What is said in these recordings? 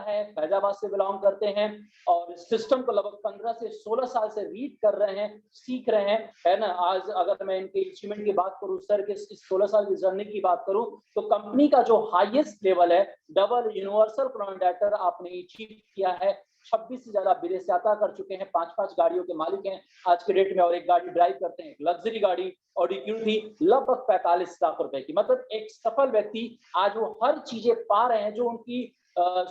है, फैजाबाद से बिलोंग करते हैं और इस सिस्टम को लगभग 15 से 16 साल से रीड कर रहे हैं, सीख रहे हैं, है ना। आज अगर मैं इनके अचीवमेंट की बात करूं, सर के इस 16 साल की जर्नी की बात करूं, तो कंपनी का जो हाईएस्ट लेवल है, डबल यूनिवर्सल कमांडेटर आपने अचीव किया है। 26 से ज्यादा विदेश यात्रा कर चुके हैं, 5-5 गाड़ियों के मालिक हैं आज के डेट में, और एक गाड़ी ड्राइव करते हैं, एक लग्जरी गाड़ी ऑडी क्यू3 लगभग 45 लाख रुपए की। मतलब एक सफल व्यक्ति आज वो हर चीजें पा रहे हैं जो उनकी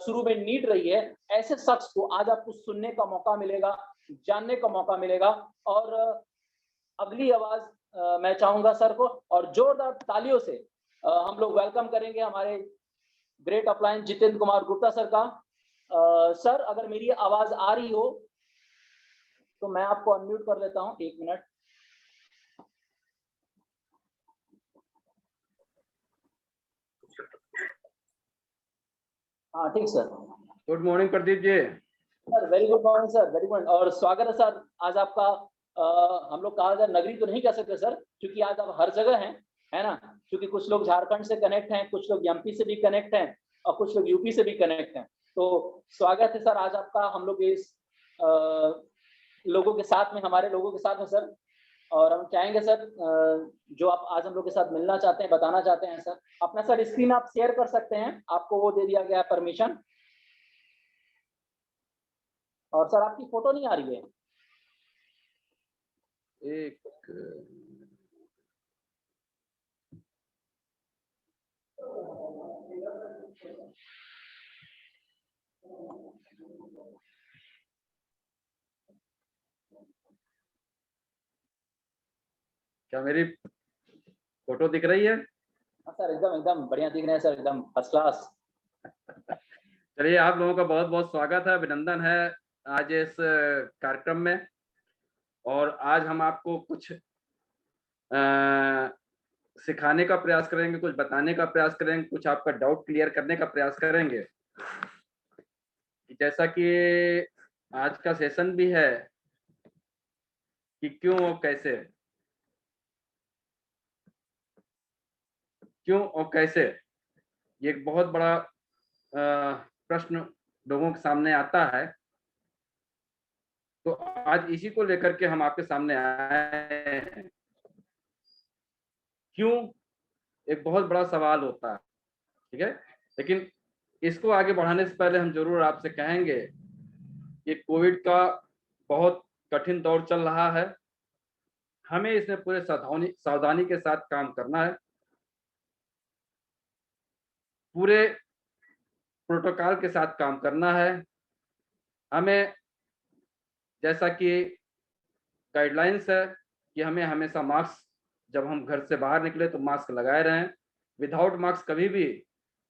शुरू में नीड रही है। ऐसे शख्स को आज आपको सुनने का मौका मिलेगा, जानने का मौका मिलेगा। और अगली आवाज मैं चाहूंगा सर को, और जोरदार तालियों से हम लोग वेलकम करेंगे हमारे ग्रेट अपलायंस जितेंद्र कुमार गुप्ता सर का। सर अगर मेरी आवाज आ रही हो तो मैं आपको अनम्यूट कर लेता हूं, 1 मिनट। हाँ ठीक sir. Good morning Pradeep ji. Sir very good morning sir, very good, और स्वागत है सर आज आपका। हम लोग कहा जाए नगरी तो नहीं कह सकते सर, क्योंकि आज आप हर जगह हैं, है ना। क्योंकि कुछ लोग झारखंड से कनेक्ट हैं, कुछ लोग एमपी से भी कनेक्ट हैं, और कुछ लोग यूपी से भी कनेक्ट हैं। तो स्वागत है सर आज आपका हम लोग इस लोगों के साथ में, हमारे लोगों के साथ में सर। और हम चाहेंगे सर जो आप आज हम लोग के साथ मिलना चाहते हैं, बताना चाहते हैं सर, अपना सर स्क्रीन आप शेयर कर सकते हैं, आपको वो दे दिया गया है परमिशन। और सर आपकी फोटो नहीं आ रही है। एक क्या मेरी फोटो दिख रही है? हाँ सर एकदम एकदम बढ़िया दिख रहे हैं सर, एकदम फर्स्ट क्लास। चलिए, आप लोगों का बहुत बहुत स्वागत है, अभिनंदन है आज इस कार्यक्रम में। और आज हम आपको कुछ सिखाने का प्रयास करेंगे, कुछ बताने का प्रयास करेंगे, कुछ आपका डाउट क्लियर करने का प्रयास करेंगे। जैसा कि आज का सेशन भी है कि क्यों और कैसे, क्यों और कैसे, ये एक बहुत बड़ा प्रश्न लोगों के सामने आता है। तो आज इसी को लेकर के हम आपके सामने आए हैं। क्यों एक बहुत बड़ा सवाल होता है, ठीक है। लेकिन इसको आगे बढ़ाने से पहले हम जरूर आपसे कहेंगे कि कोविड का बहुत कठिन दौर चल रहा है, हमें इसमें पूरे सावधानी के साथ काम करना है, पूरे प्रोटोकॉल के साथ काम करना है। हमें जैसा कि गाइडलाइंस है कि हमें हमेशा मास्क, जब हम घर से बाहर निकले तो मास्क लगाए रहें, विदाउट मास्क कभी भी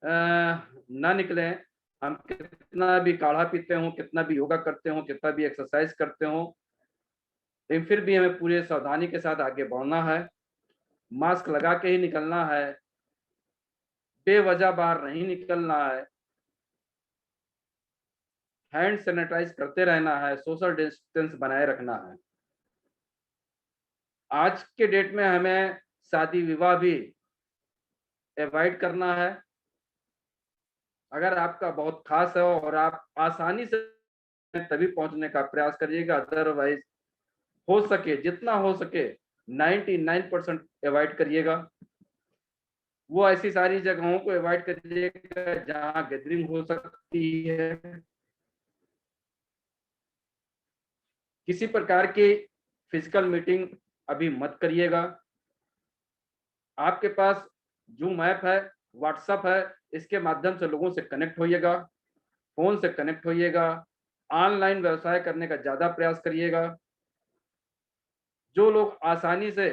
ना निकलें। हम कितना भी काढ़ा पीते हो, कितना भी योगा करते हो, कितना भी एक्सरसाइज करते हो, लेकिन फिर भी हमें पूरे सावधानी के साथ आगे बढ़ना है। मास्क लगा के ही निकलना है, बेवजह बाहर नहीं निकलना है, हैंड सैनिटाइज करते रहना है, सोशल डिस्टेंस बनाए रखना है। आज के डेट में हमें शादी विवाह भी अवॉइड करना है। अगर आपका बहुत खास है और आप आसानी से तभी पहुंचने का प्रयास करिएगा, अदरवाइज हो सके जितना हो सके 99% अवॉइड करिएगा। वो ऐसी सारी जगहों को अवॉइड करिएगा जहां गैदरिंग हो सकती है। किसी प्रकार की फिजिकल मीटिंग अभी मत करिएगा। आपके पास जूम ऐप है, व्हाट्सएप है, इसके माध्यम से लोगों से कनेक्ट होइएगा, फोन से कनेक्ट होइएगा, ऑनलाइन व्यवसाय करने का ज्यादा प्रयास करिएगा। जो लोग आसानी से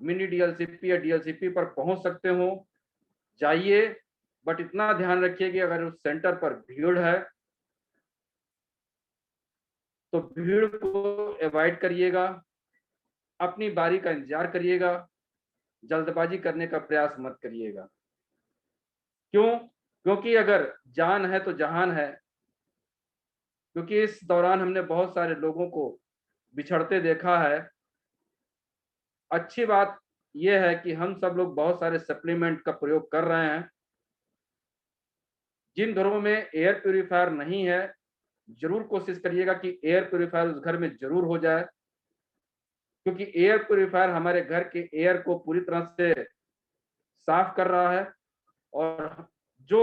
मिनी डीएलसीपी या डीएलसीपी पर पहुंच सकते हो जाइए, बट इतना ध्यान रखिए कि अगर उस सेंटर पर भीड़ है तो भीड़ को अवॉइड करिएगा, अपनी बारी का इंतजार करिएगा, जल्दबाजी करने का प्रयास मत करिएगा। क्यों? क्योंकि अगर जान है तो जहान है। क्योंकि इस दौरान हमने बहुत सारे लोगों को बिछड़ते देखा है। अच्छी बात यह है कि हम सब लोग बहुत सारे सप्लीमेंट का प्रयोग कर रहे हैं, जिन घरों में एयर प्यूरिफायर नहीं है, जरूर कोशिश करिएगा कि एयर प्यूरिफायर उस घर में जरूर हो जाए, क्योंकि एयर प्यूरिफायर हमारे घर के एयर को पूरी तरह से साफ कर रहा है और जो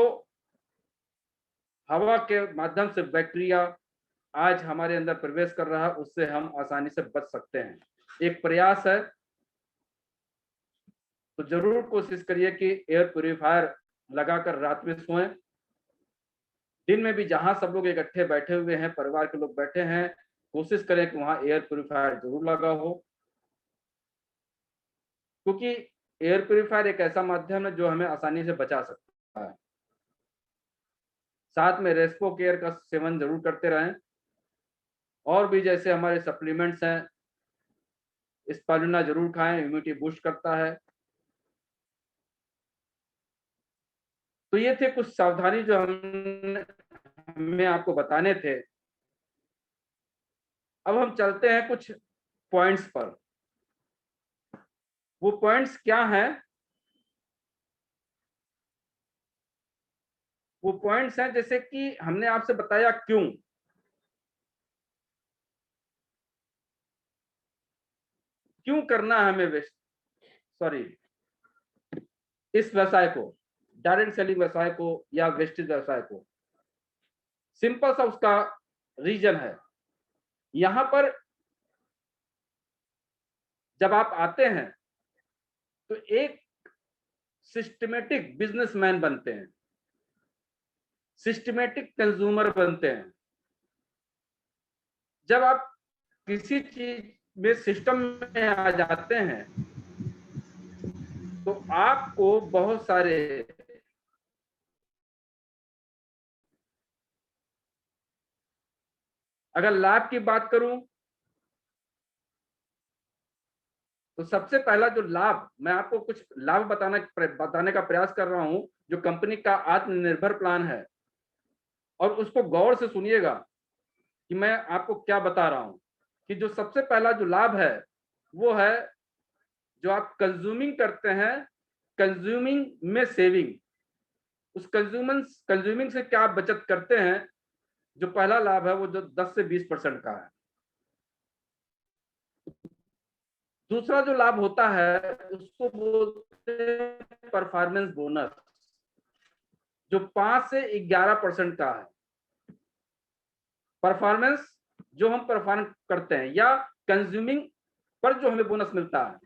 हवा के माध्यम से बैक्टीरिया आज हमारे अंदर प्रवेश कर रहा है उससे हम आसानी से बच सकते हैं। एक प्रयास है, तो जरूर कोशिश करिए कि एयर प्यूरिफायर लगाकर रात में सोएं। दिन में भी जहां सब लोग इकट्ठे बैठे हुए हैं, परिवार के लोग बैठे हैं, कोशिश करें कि वहां एयर प्यूरिफायर जरूर लगा हो, क्योंकि एयर प्यूरिफायर एक ऐसा माध्यम है जो हमें आसानी से बचा सकता है। साथ में रेस्पो केयर का सेवन जरूर करते रहें, और भी जैसे हमारे सप्लीमेंट्स हैं, स्पालुना जरूर खाएं, इम्यूनिटी बूस्ट करता है। तो ये थे कुछ सावधानी जो हमें आपको बताने थे। अब हम चलते हैं कुछ पॉइंट्स पर। वो पॉइंट्स क्या हैं? वो पॉइंट्स हैं जैसे कि हमने आपसे बताया क्यों करना है हमें इस व्यवसाय को, डायरेक्ट सेलिंग व्यवसाय को या वेस्टेज व्यवसाय को। सिंपल सा उसका रीजन है। यहां पर जब आप आते हैं तो एक सिस्टमेटिक बिजनेसमैन बनते हैं, सिस्टमेटिक कंज्यूमर बनते हैं। जब आप किसी चीज में सिस्टम में आ जाते हैं तो आपको बहुत सारे अगर लाभ की बात करूं तो सबसे पहला जो लाभ, मैं आपको कुछ लाभ बताने का प्रयास कर रहा हूं जो कंपनी का आत्मनिर्भर प्लान है, और उसको गौर से सुनिएगा कि मैं आपको क्या बता रहा हूं। कि जो सबसे पहला जो लाभ है वो है जो आप कंज्यूमिंग करते हैं, कंज्यूमिंग में सेविंग। उस कंज्यूमिंग से क्या आप बचत करते हैं, जो पहला लाभ है वो जो 10 से 20% का है। दूसरा जो लाभ होता है उसको बोलते हैं परफॉर्मेंस बोनस, जो 5 से 11% का है। परफॉर्मेंस जो हम परफॉर्म करते हैं या कंज्यूमिंग पर जो हमें बोनस मिलता है,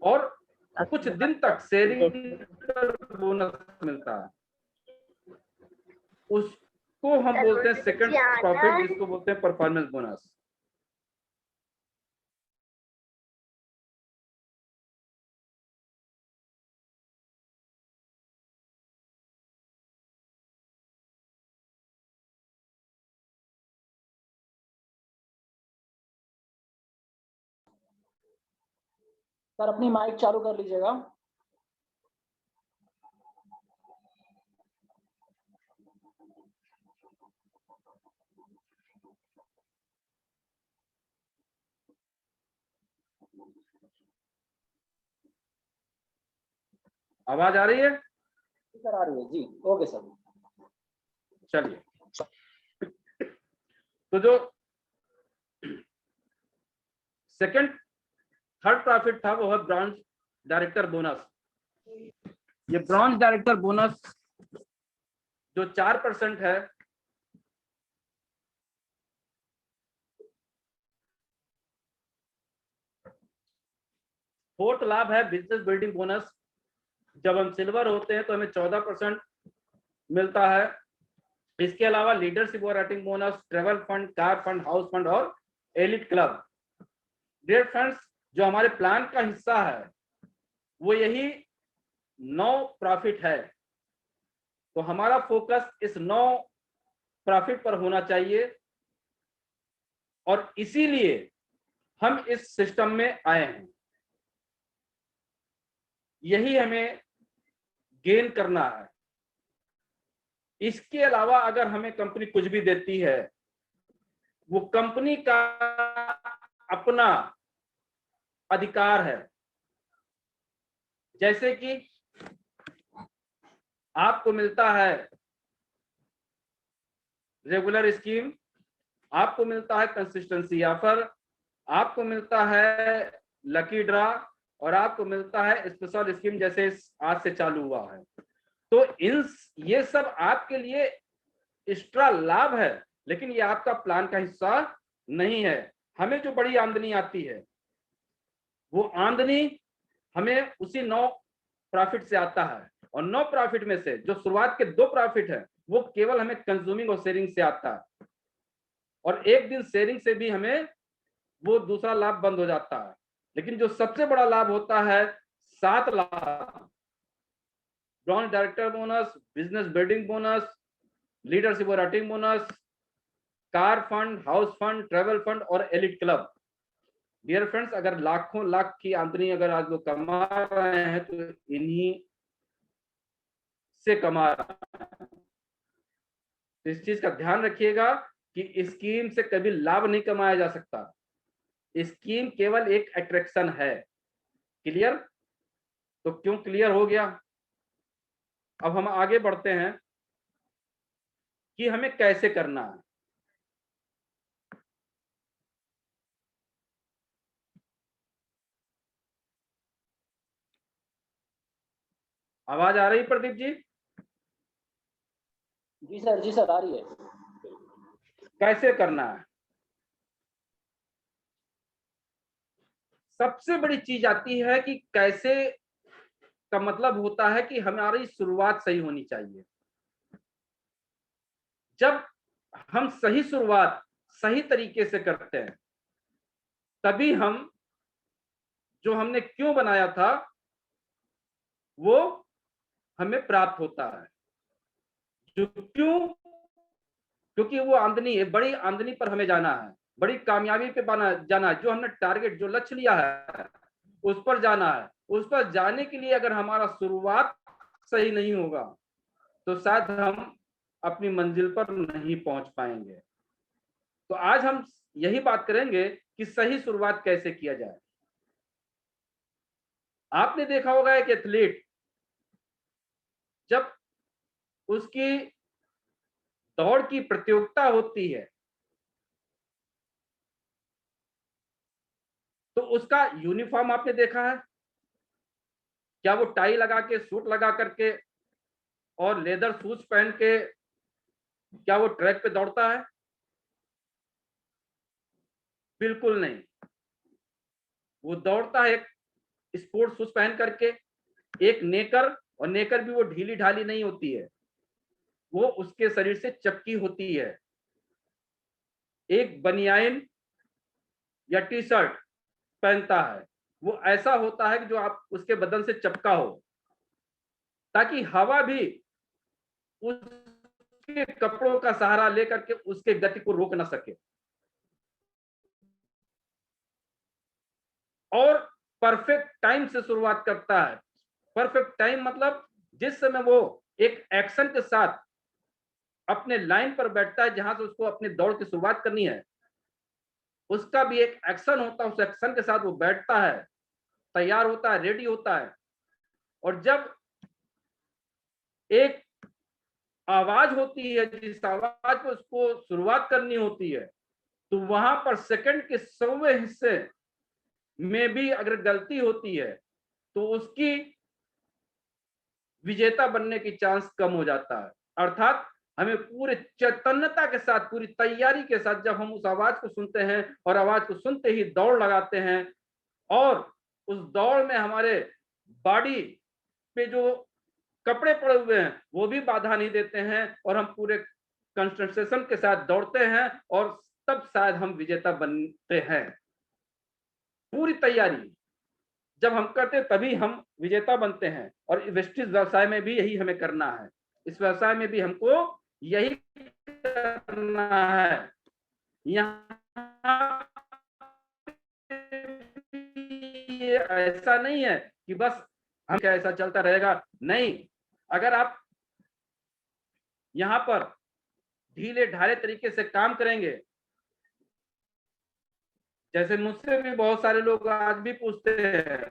और कुछ दिन तक शेयरिंग बोनस मिलता है, उसको हम बोलते हैं सेकंड प्रॉफिट, जिसको बोलते हैं परफॉर्मेंस बोनस। सर अपनी माइक चालू कर लीजिएगा। आवाज आ रही है? सर आ रही है जी, ओके सर। चलिए, तो जो सेकंड थर्ड प्रॉफिट था वो है ब्रांच डायरेक्टर बोनस। ये ब्रांच डायरेक्टर बोनस जो 4% है, फोर्थ लाभ है बिजनेस बिल्डिंग बोनस। जब हम सिल्वर होते हैं तो हमें 14% मिलता है। इसके अलावा लीडरशिप और rating bonus, travel fund, car fund, house fund और एलिट क्लब। डियर फ्रेंड्स, जो हमारे प्लान का हिस्सा है वो यही 9 प्रॉफिट है। तो हमारा फोकस इस 9 प्रॉफिट पर होना चाहिए, और इसीलिए हम इस सिस्टम में आए हैं। यही हमें गेन करना है। इसके अलावा अगर हमें कंपनी कुछ भी देती है, वो कंपनी का अपना अधिकार है। जैसे कि आपको मिलता है रेगुलर स्कीम, आपको मिलता है कंसिस्टेंसी ऑफर, आपको मिलता है लकी ड्रा, और आपको मिलता है स्पेशल स्कीम जैसे आज से चालू हुआ है। तो ये सब आपके लिए एक्स्ट्रा लाभ है, लेकिन ये आपका प्लान का हिस्सा नहीं है। हमें जो बड़ी आमदनी आती है वो आमदनी हमें उसी 9 प्रॉफिट से आता है, और 9 प्रॉफिट में से जो शुरुआत के 2 प्रॉफिट है वो केवल हमें कंज्यूमिंग और शेयरिंग से आता है, और एक दिन शेयरिंग से भी हमें वो दूसरा लाभ बंद हो जाता है। लेकिन जो सबसे बड़ा लाभ होता है 7 lakh, branch director bonus, business building bonus, leadership और rating bonus, car fund, house fund, travel fund और एलिट क्लब। डियर फ्रेंड्स, अगर लाखों लाख की आमदनी अगर आज लोग कमा रहे हैं तो इन्हीं से कमा रहे हैं। तो इस चीज का ध्यान रखिएगा कि स्कीम से कभी लाभ नहीं कमाया जा सकता। स्कीम केवल एक अट्रैक्शन है। क्लियर? तो क्यों क्लियर हो गया? अब हम आगे बढ़ते हैं कि हमें कैसे करना है। आवाज आ रही प्रदीप जी? जी सर आ रही है। कैसे करना है? सबसे बड़ी चीज आती है कि कैसे का मतलब होता है कि हमारी शुरुआत सही होनी चाहिए। जब हम सही शुरुआत सही तरीके से करते हैं तभी हम जो हमने क्यों बनाया था वो हमें प्राप्त होता है। जो क्यों, क्योंकि वो आमदनी है, बड़ी आमदनी पर हमें जाना है, बड़ी कामयाबी पे जाना है, जो हमने टारगेट जो लक्ष्य लिया है उस पर जाना है। उस पर जाने के लिए अगर हमारा शुरुआत सही नहीं होगा तो शायद हम अपनी मंजिल पर नहीं पहुंच पाएंगे। तो आज हम यही बात करेंगे कि सही शुरुआत कैसे किया जाए। आपने देखा होगा एक एथलीट जब उसकी दौड़ की प्रतियोगिता होती है तो उसका यूनिफॉर्म आपने देखा है? क्या वो टाई लगा के, सूट लगा करके और लेदर शूज पहन के क्या वो ट्रैक पे दौड़ता है? बिल्कुल नहीं। वो दौड़ता है एक स्पोर्ट्स शूज पहन करके, एक नेकर, और नेकर भी वो ढीली ढाली नहीं होती है, वो उसके शरीर से चपकी होती है। एक बनियान या टी शर्ट पहनता है, वो ऐसा होता है कि जो आप उसके बदन से चपका हो, ताकि हवा भी उसके कपड़ों का सहारा लेकर के उसके गति को रोक ना सके। और परफेक्ट टाइम से शुरुआत करता है। परफेक्ट टाइम मतलब जिस समय वो एक एक्शन के साथ अपने लाइन पर बैठता है जहां से उसको अपनी दौड़ की शुरुआत करनी है, उसका भी एक एक्शन होता है। उस एक्शन के साथ वो बैठता है, तैयार होता है, रेडी होता है, और जब एक आवाज होती है, जिस आवाज को उसको शुरुआत करनी होती है, तो वहां पर सेकंड के 100वें हिस्से में भी अगर गलती होती है तो उसकी विजेता बनने की चांस कम हो जाता है। अर्थात हमें पूरे चैतन्यता के साथ, पूरी तैयारी के साथ जब हम उस आवाज को सुनते हैं और आवाज को सुनते ही दौड़ लगाते हैं, और उस दौड़ में हमारे बॉडी पे जो कपड़े पड़े हुए हैं वो भी बाधा नहीं देते हैं, और हम पूरे कंसंट्रेशन के साथ दौड़ते हैं, और तब शायद हम विजेता बनते हैं। पूरी तैयारी जब हम करते हैं तभी हम विजेता बनते हैं, और इन्वेस्टिज व्यवसाय में भी यही हमें करना है। इस व्यवसाय में भी हमको यही करना है। यहाँ ऐसा नहीं है कि बस हम क्या ऐसा चलता रहेगा, नहीं। अगर आप यहाँ पर ढीले ढाले तरीके से काम करेंगे, जैसे मुझसे भी बहुत सारे लोग आज भी पूछते हैं,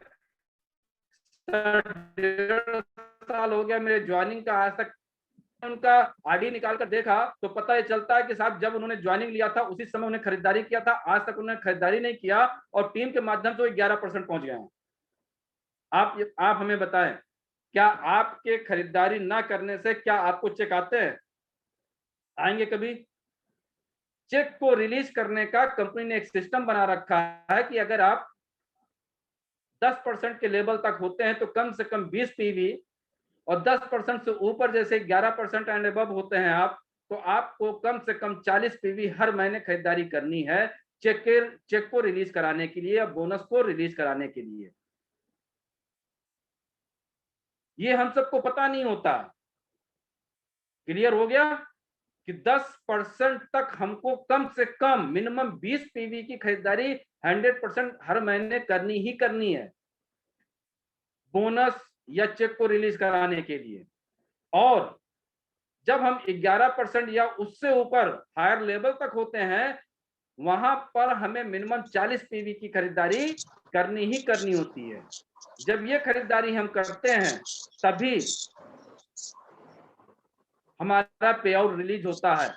1.5 साल हो गया मेरे ज्वाइनिंग का, आज तक उनका आरडी निकाल कर देखा तो पता ये चलता है कि साहब जब उन्होंने ज्वाइनिंग लिया था उसी समय उन्हें खरीदारी किया था, आज तक उन्होंने खरीदारी नहीं किया और टीम के माध्यम से वो 11% पहुंच गए हैं। आप हमें बताएं, क्या आपके खरीदारी ना करने से क्या आपको चेक आते हैं? आएंगे कभी? चेक को रिलीज करने का कंपनी ने एक सिस्टम बना रखा है कि अगर आप 10% के लेवल तक होते हैं तो कम से कम 20 पीवी और 10% से ऊपर जैसे 11% एंड अबव होते हैं आप, तो आपको कम से कम 40 पीवी हर महीने खरीदारी करनी है चेक को रिलीज कराने के लिए या बोनस को रिलीज कराने के लिए। ये हम सबको पता नहीं होता। क्लियर हो गया कि 10% तक हमको कम से कम मिनिमम 20 पीवी की खरीदारी 100% हर महीने करनी ही करनी है बोनस या चेक को रिलीज कराने के लिए। और जब हम 11% या उससे ऊपर हायर लेवल तक होते हैं वहां पर हमें मिनिमम 40 पीवी की खरीदारी करनी ही करनी होती है। जब ये खरीदारी हम करते हैं तभी हमारा पे आउट रिलीज होता है।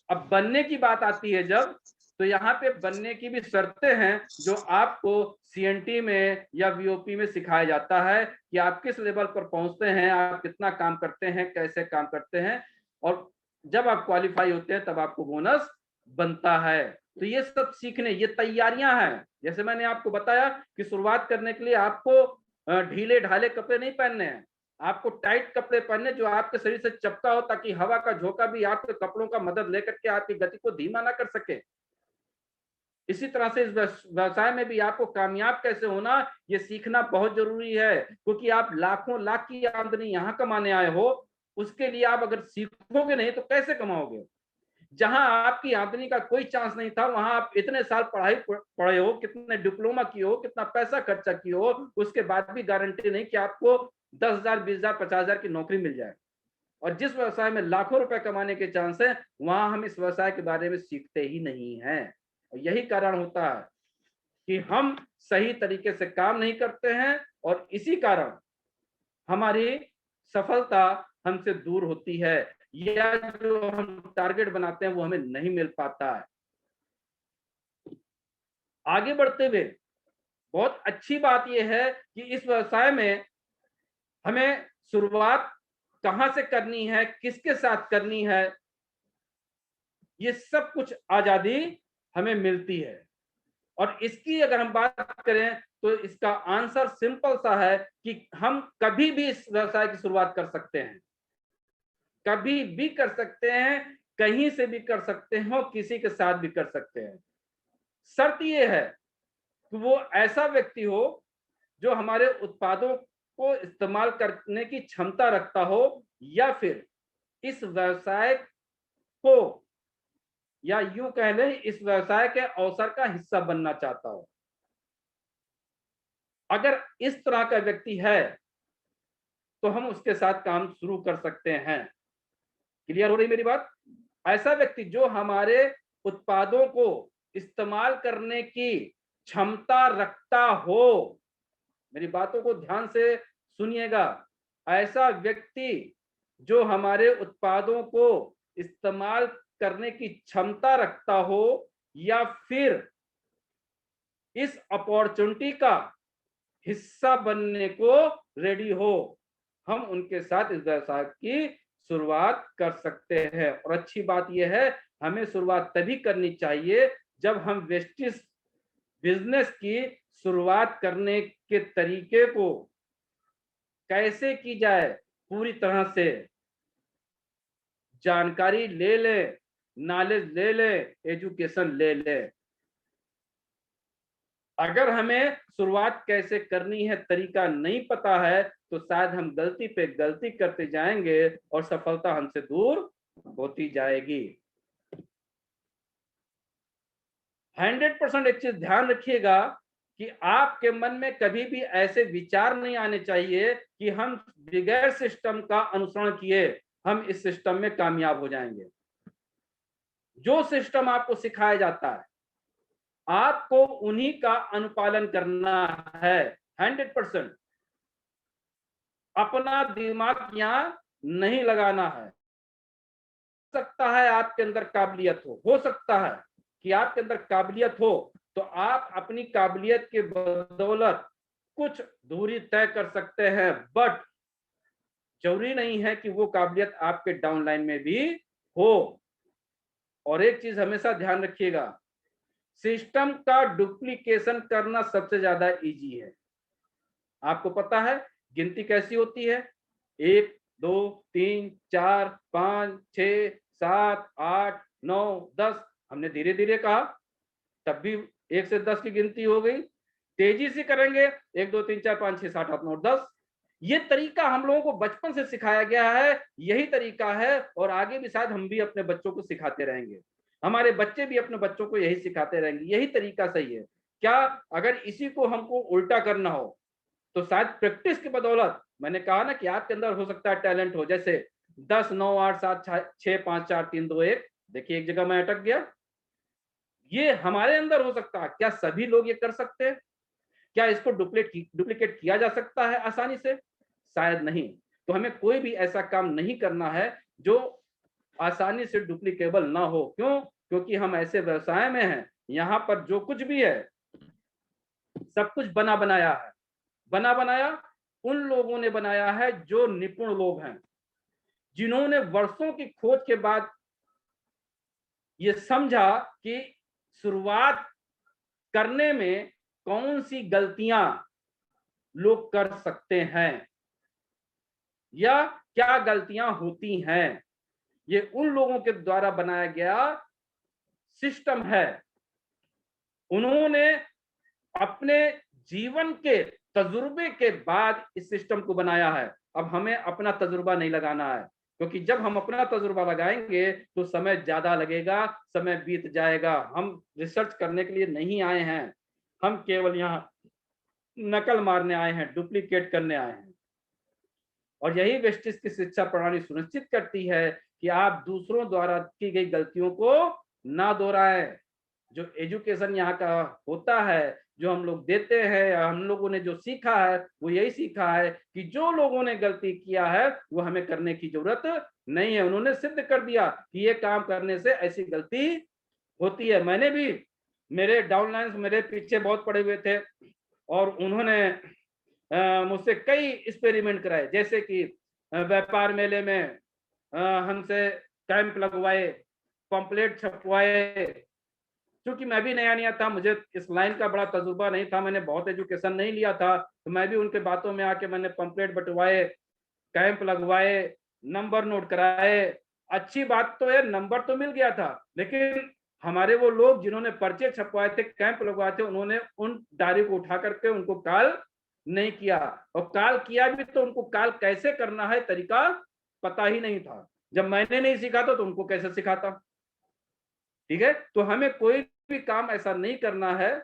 अब बनने की बात आती है जब, तो यहाँ पे बनने की भी शर्तें हैं जो आपको सीएनटी में या वीओपी में सिखाया जाता है कि आप किस लेवल पर पहुंचते हैं, आप कितना काम करते हैं, कैसे काम करते हैं, और जब आप क्वालिफाई होते हैं तब आपको बोनस बनता है। तो ये सब सीखने, ये तैयारियां हैं। जैसे मैंने आपको बताया कि शुरुआत करने के लिए आपको ढीले ढाले कपड़े नहीं पहनने हैं, आपको टाइट कपड़े पहनने जो आपके शरीर से चिपका हो, ताकि हवा का झोंका भी आपके कपड़ों का मदद लेकर के आपकी गति को धीमा ना कर सके। इसी तरह से इस व्यवसाय में भी आपको कामयाब कैसे होना ये सीखना बहुत जरूरी है, क्योंकि आप लाखों लाख की आमदनी यहाँ कमाने आए हो, उसके लिए आप अगर सीखोगे नहीं तो कैसे कमाओगे? जहां आपकी आमदनी का कोई चांस नहीं था वहां आप इतने साल पढ़ाई पढ़े हो, कितने डिप्लोमा किए हो, कितना पैसा खर्चा किए हो, उसके बाद भी गारंटी नहीं कि आपको 10,000, 20,000, 50,000 की नौकरी मिल जाए। और जिस व्यवसाय में लाखों रुपए कमाने के चांस है वहां हम इस व्यवसाय के बारे में सीखते ही नहीं हैं। और यही कारण होता है कि हम सही तरीके से काम नहीं करते हैं और इसी कारण हमारी सफलता हमसे दूर होती है, या जो हम टारगेट बनाते हैं वो हमें नहीं मिल पाता है। आगे बढ़ते हुए बहुत अच्छी बात यह है कि इस व्यवसाय में हमें शुरुआत कहां से करनी है, किसके साथ करनी है, ये सब कुछ आजादी हमें मिलती है। और इसकी अगर हम बात करें तो इसका आंसर सिंपल सा है कि हम कभी भी इस व्यवसाय की शुरुआत कर सकते हैं, कभी भी कर सकते हैं, कहीं से भी कर सकते हैं और किसी के साथ भी कर सकते हैं। शर्त यह है कि वो ऐसा व्यक्ति हो जो हमारे उत्पादों को इस्तेमाल करने की क्षमता रखता हो, या फिर इस व्यवसाय को, या यूं कह लें इस व्यवसाय के अवसर का हिस्सा बनना चाहता हो। अगर इस तरह का व्यक्ति है तो हम उसके साथ काम शुरू कर सकते हैं। क्लियर हो रही मेरी बात? ऐसा व्यक्ति जो हमारे उत्पादों को इस्तेमाल करने की क्षमता रखता हो, मेरी बातों को ध्यान से सुनिएगा, ऐसा व्यक्ति जो हमारे उत्पादों को इस्तेमाल करने की क्षमता रखता हो या फिर इस अपॉर्चुनिटी का हिस्सा बनने को रेडी हो, हम उनके साथ इस व्यवसाय की शुरुआत कर सकते हैं। और अच्छी बात यह है, हमें शुरुआत तभी करनी चाहिए जब हम वेस्टिज बिजनेस की शुरुआत करने के तरीके को कैसे की जाए पूरी तरह से जानकारी ले लें, नॉलेज ले लें, एजुकेशन ले लें। अगर हमें शुरुआत कैसे करनी है तरीका नहीं पता है तो शायद हम गलती पे गलती करते जाएंगे और सफलता हमसे दूर होती जाएगी। 100% एक चीज ध्यान रखिएगा कि आपके मन में कभी भी ऐसे विचार नहीं आने चाहिए कि हम बगैर सिस्टम का अनुसरण किए हम इस सिस्टम में कामयाब हो जाएंगे। जो सिस्टम आपको सिखाया जाता है आपको उन्हीं का अनुपालन करना है। 100% अपना दिमाग यहां नहीं लगाना है। सकता है आपके अंदर काबिलियत हो सकता है कि आपके अंदर काबिलियत हो, तो आप अपनी काबिलियत के बदौलत कुछ दूरी तय कर सकते हैं, बट जरूरी नहीं है कि वो काबिलियत आपके डाउनलाइन में भी हो। और एक चीज हमेशा ध्यान रखिएगा, सिस्टम का डुप्लीकेशन करना सबसे ज्यादा इजी है। आपको पता है गिनती कैसी होती है? 1 2 3 4 5 6 7 8 9 10। हमने धीरे धीरे कहा तब भी 1 से 10 की गिनती हो गई। तेजी से करेंगे 1 2 3 4 5 6 7 8 9 10। ये तरीका हम लोगों को बचपन से सिखाया गया है, यही तरीका है और आगे भी शायद हम भी अपने बच्चों को सिखाते रहेंगे, हमारे बच्चे भी अपने बच्चों को यही सिखाते रहेंगे, यही तरीका सही है। क्या अगर इसी को हमको उल्टा करना हो तो शायद प्रैक्टिस की बदौलत, मैंने कहा ना कि आपके अंदर हो सकता है टैलेंट हो, जैसे 10 9 8 7 6 5 4 3 2 1। देखिए एक जगह मैं अटक गया, ये हमारे अंदर हो सकता है। क्या सभी लोग ये कर सकते हैं? क्या इसको डुप्लीकेट किया जा सकता है आसानी से? शायद नहीं। तो हमें कोई भी ऐसा काम नहीं करना है जो आसानी से डुप्लीकेबल ना हो। क्यों? क्योंकि हम ऐसे व्यवसाय में हैं, यहाँ पर जो कुछ भी है सब कुछ बना बनाया है। बना बनाया उन लोगों ने बनाया है जो निपुण लोग हैं, जिन्होंने वर्षों की खोज के बाद ये समझा कि शुरुआत करने में कौन सी गलतियां लोग कर सकते हैं या क्या गलतियां होती हैं। ये उन लोगों के द्वारा बनाया गया सिस्टम है। उन्होंने अपने जीवन के तजुर्बे के बाद इस सिस्टम को बनाया है। अब हमें अपना तजुर्बा नहीं लगाना है, क्योंकि जब हम अपना तजुर्बा लगाएंगे तो समय ज्यादा लगेगा, समय बीत जाएगा। हम रिसर्च करने के लिए नहीं आए हैं, हम केवल यहाँ नकल मारने आए हैं, डुप्लीकेट करने आए हैं। और यही वेस्टिज की शिक्षा प्रणाली सुनिश्चित करती है कि आप दूसरों द्वारा की गई गलतियों को ना दोहराएं। जो एजुकेशन यहाँ का होता है, जो हम लोग देते हैं, हम लोगों ने जो सीखा है वो यही सीखा है कि जो लोगों ने गलती किया है वो हमें करने की जरूरत नहीं है। उन्होंने सिद्ध कर दिया कि ये काम करने से ऐसी गलती होती है। मैंने भी, मेरे डाउनलाइंस मेरे पीछे बहुत पड़े हुए थे और उन्होंने मुझसे कई एक्सपेरिमेंट कराए, जैसे कि व्यापार मेले में हमसे कैंप लगवाए, पम्पलेट छपवाए। क्योंकि मैं भी नया नया था, मुझे इस लाइन का बड़ा तजुर्बा नहीं था, मैंने बहुत एजुकेशन नहीं लिया था, तो मैं भी उनके बातों में आके मैंने पम्पलेट बंटवाए, कैंप लगवाए, नंबर नोट कराए। अच्छी बात तो है, नंबर तो मिल गया था, लेकिन हमारे वो लोग जिन्होंने पर्चे छपवाए थे, कैंप लगवाए थे, उन्होंने उन डायरी को उठा करके उनको कॉल नहीं किया, और कॉल किया भी तो उनको कॉल कैसे करना है तरीका पता ही नहीं था। जब मैंने नहीं सीखा था तो उनको कैसे सिखाता? ठीक है, तो हमें कोई भी काम ऐसा नहीं करना है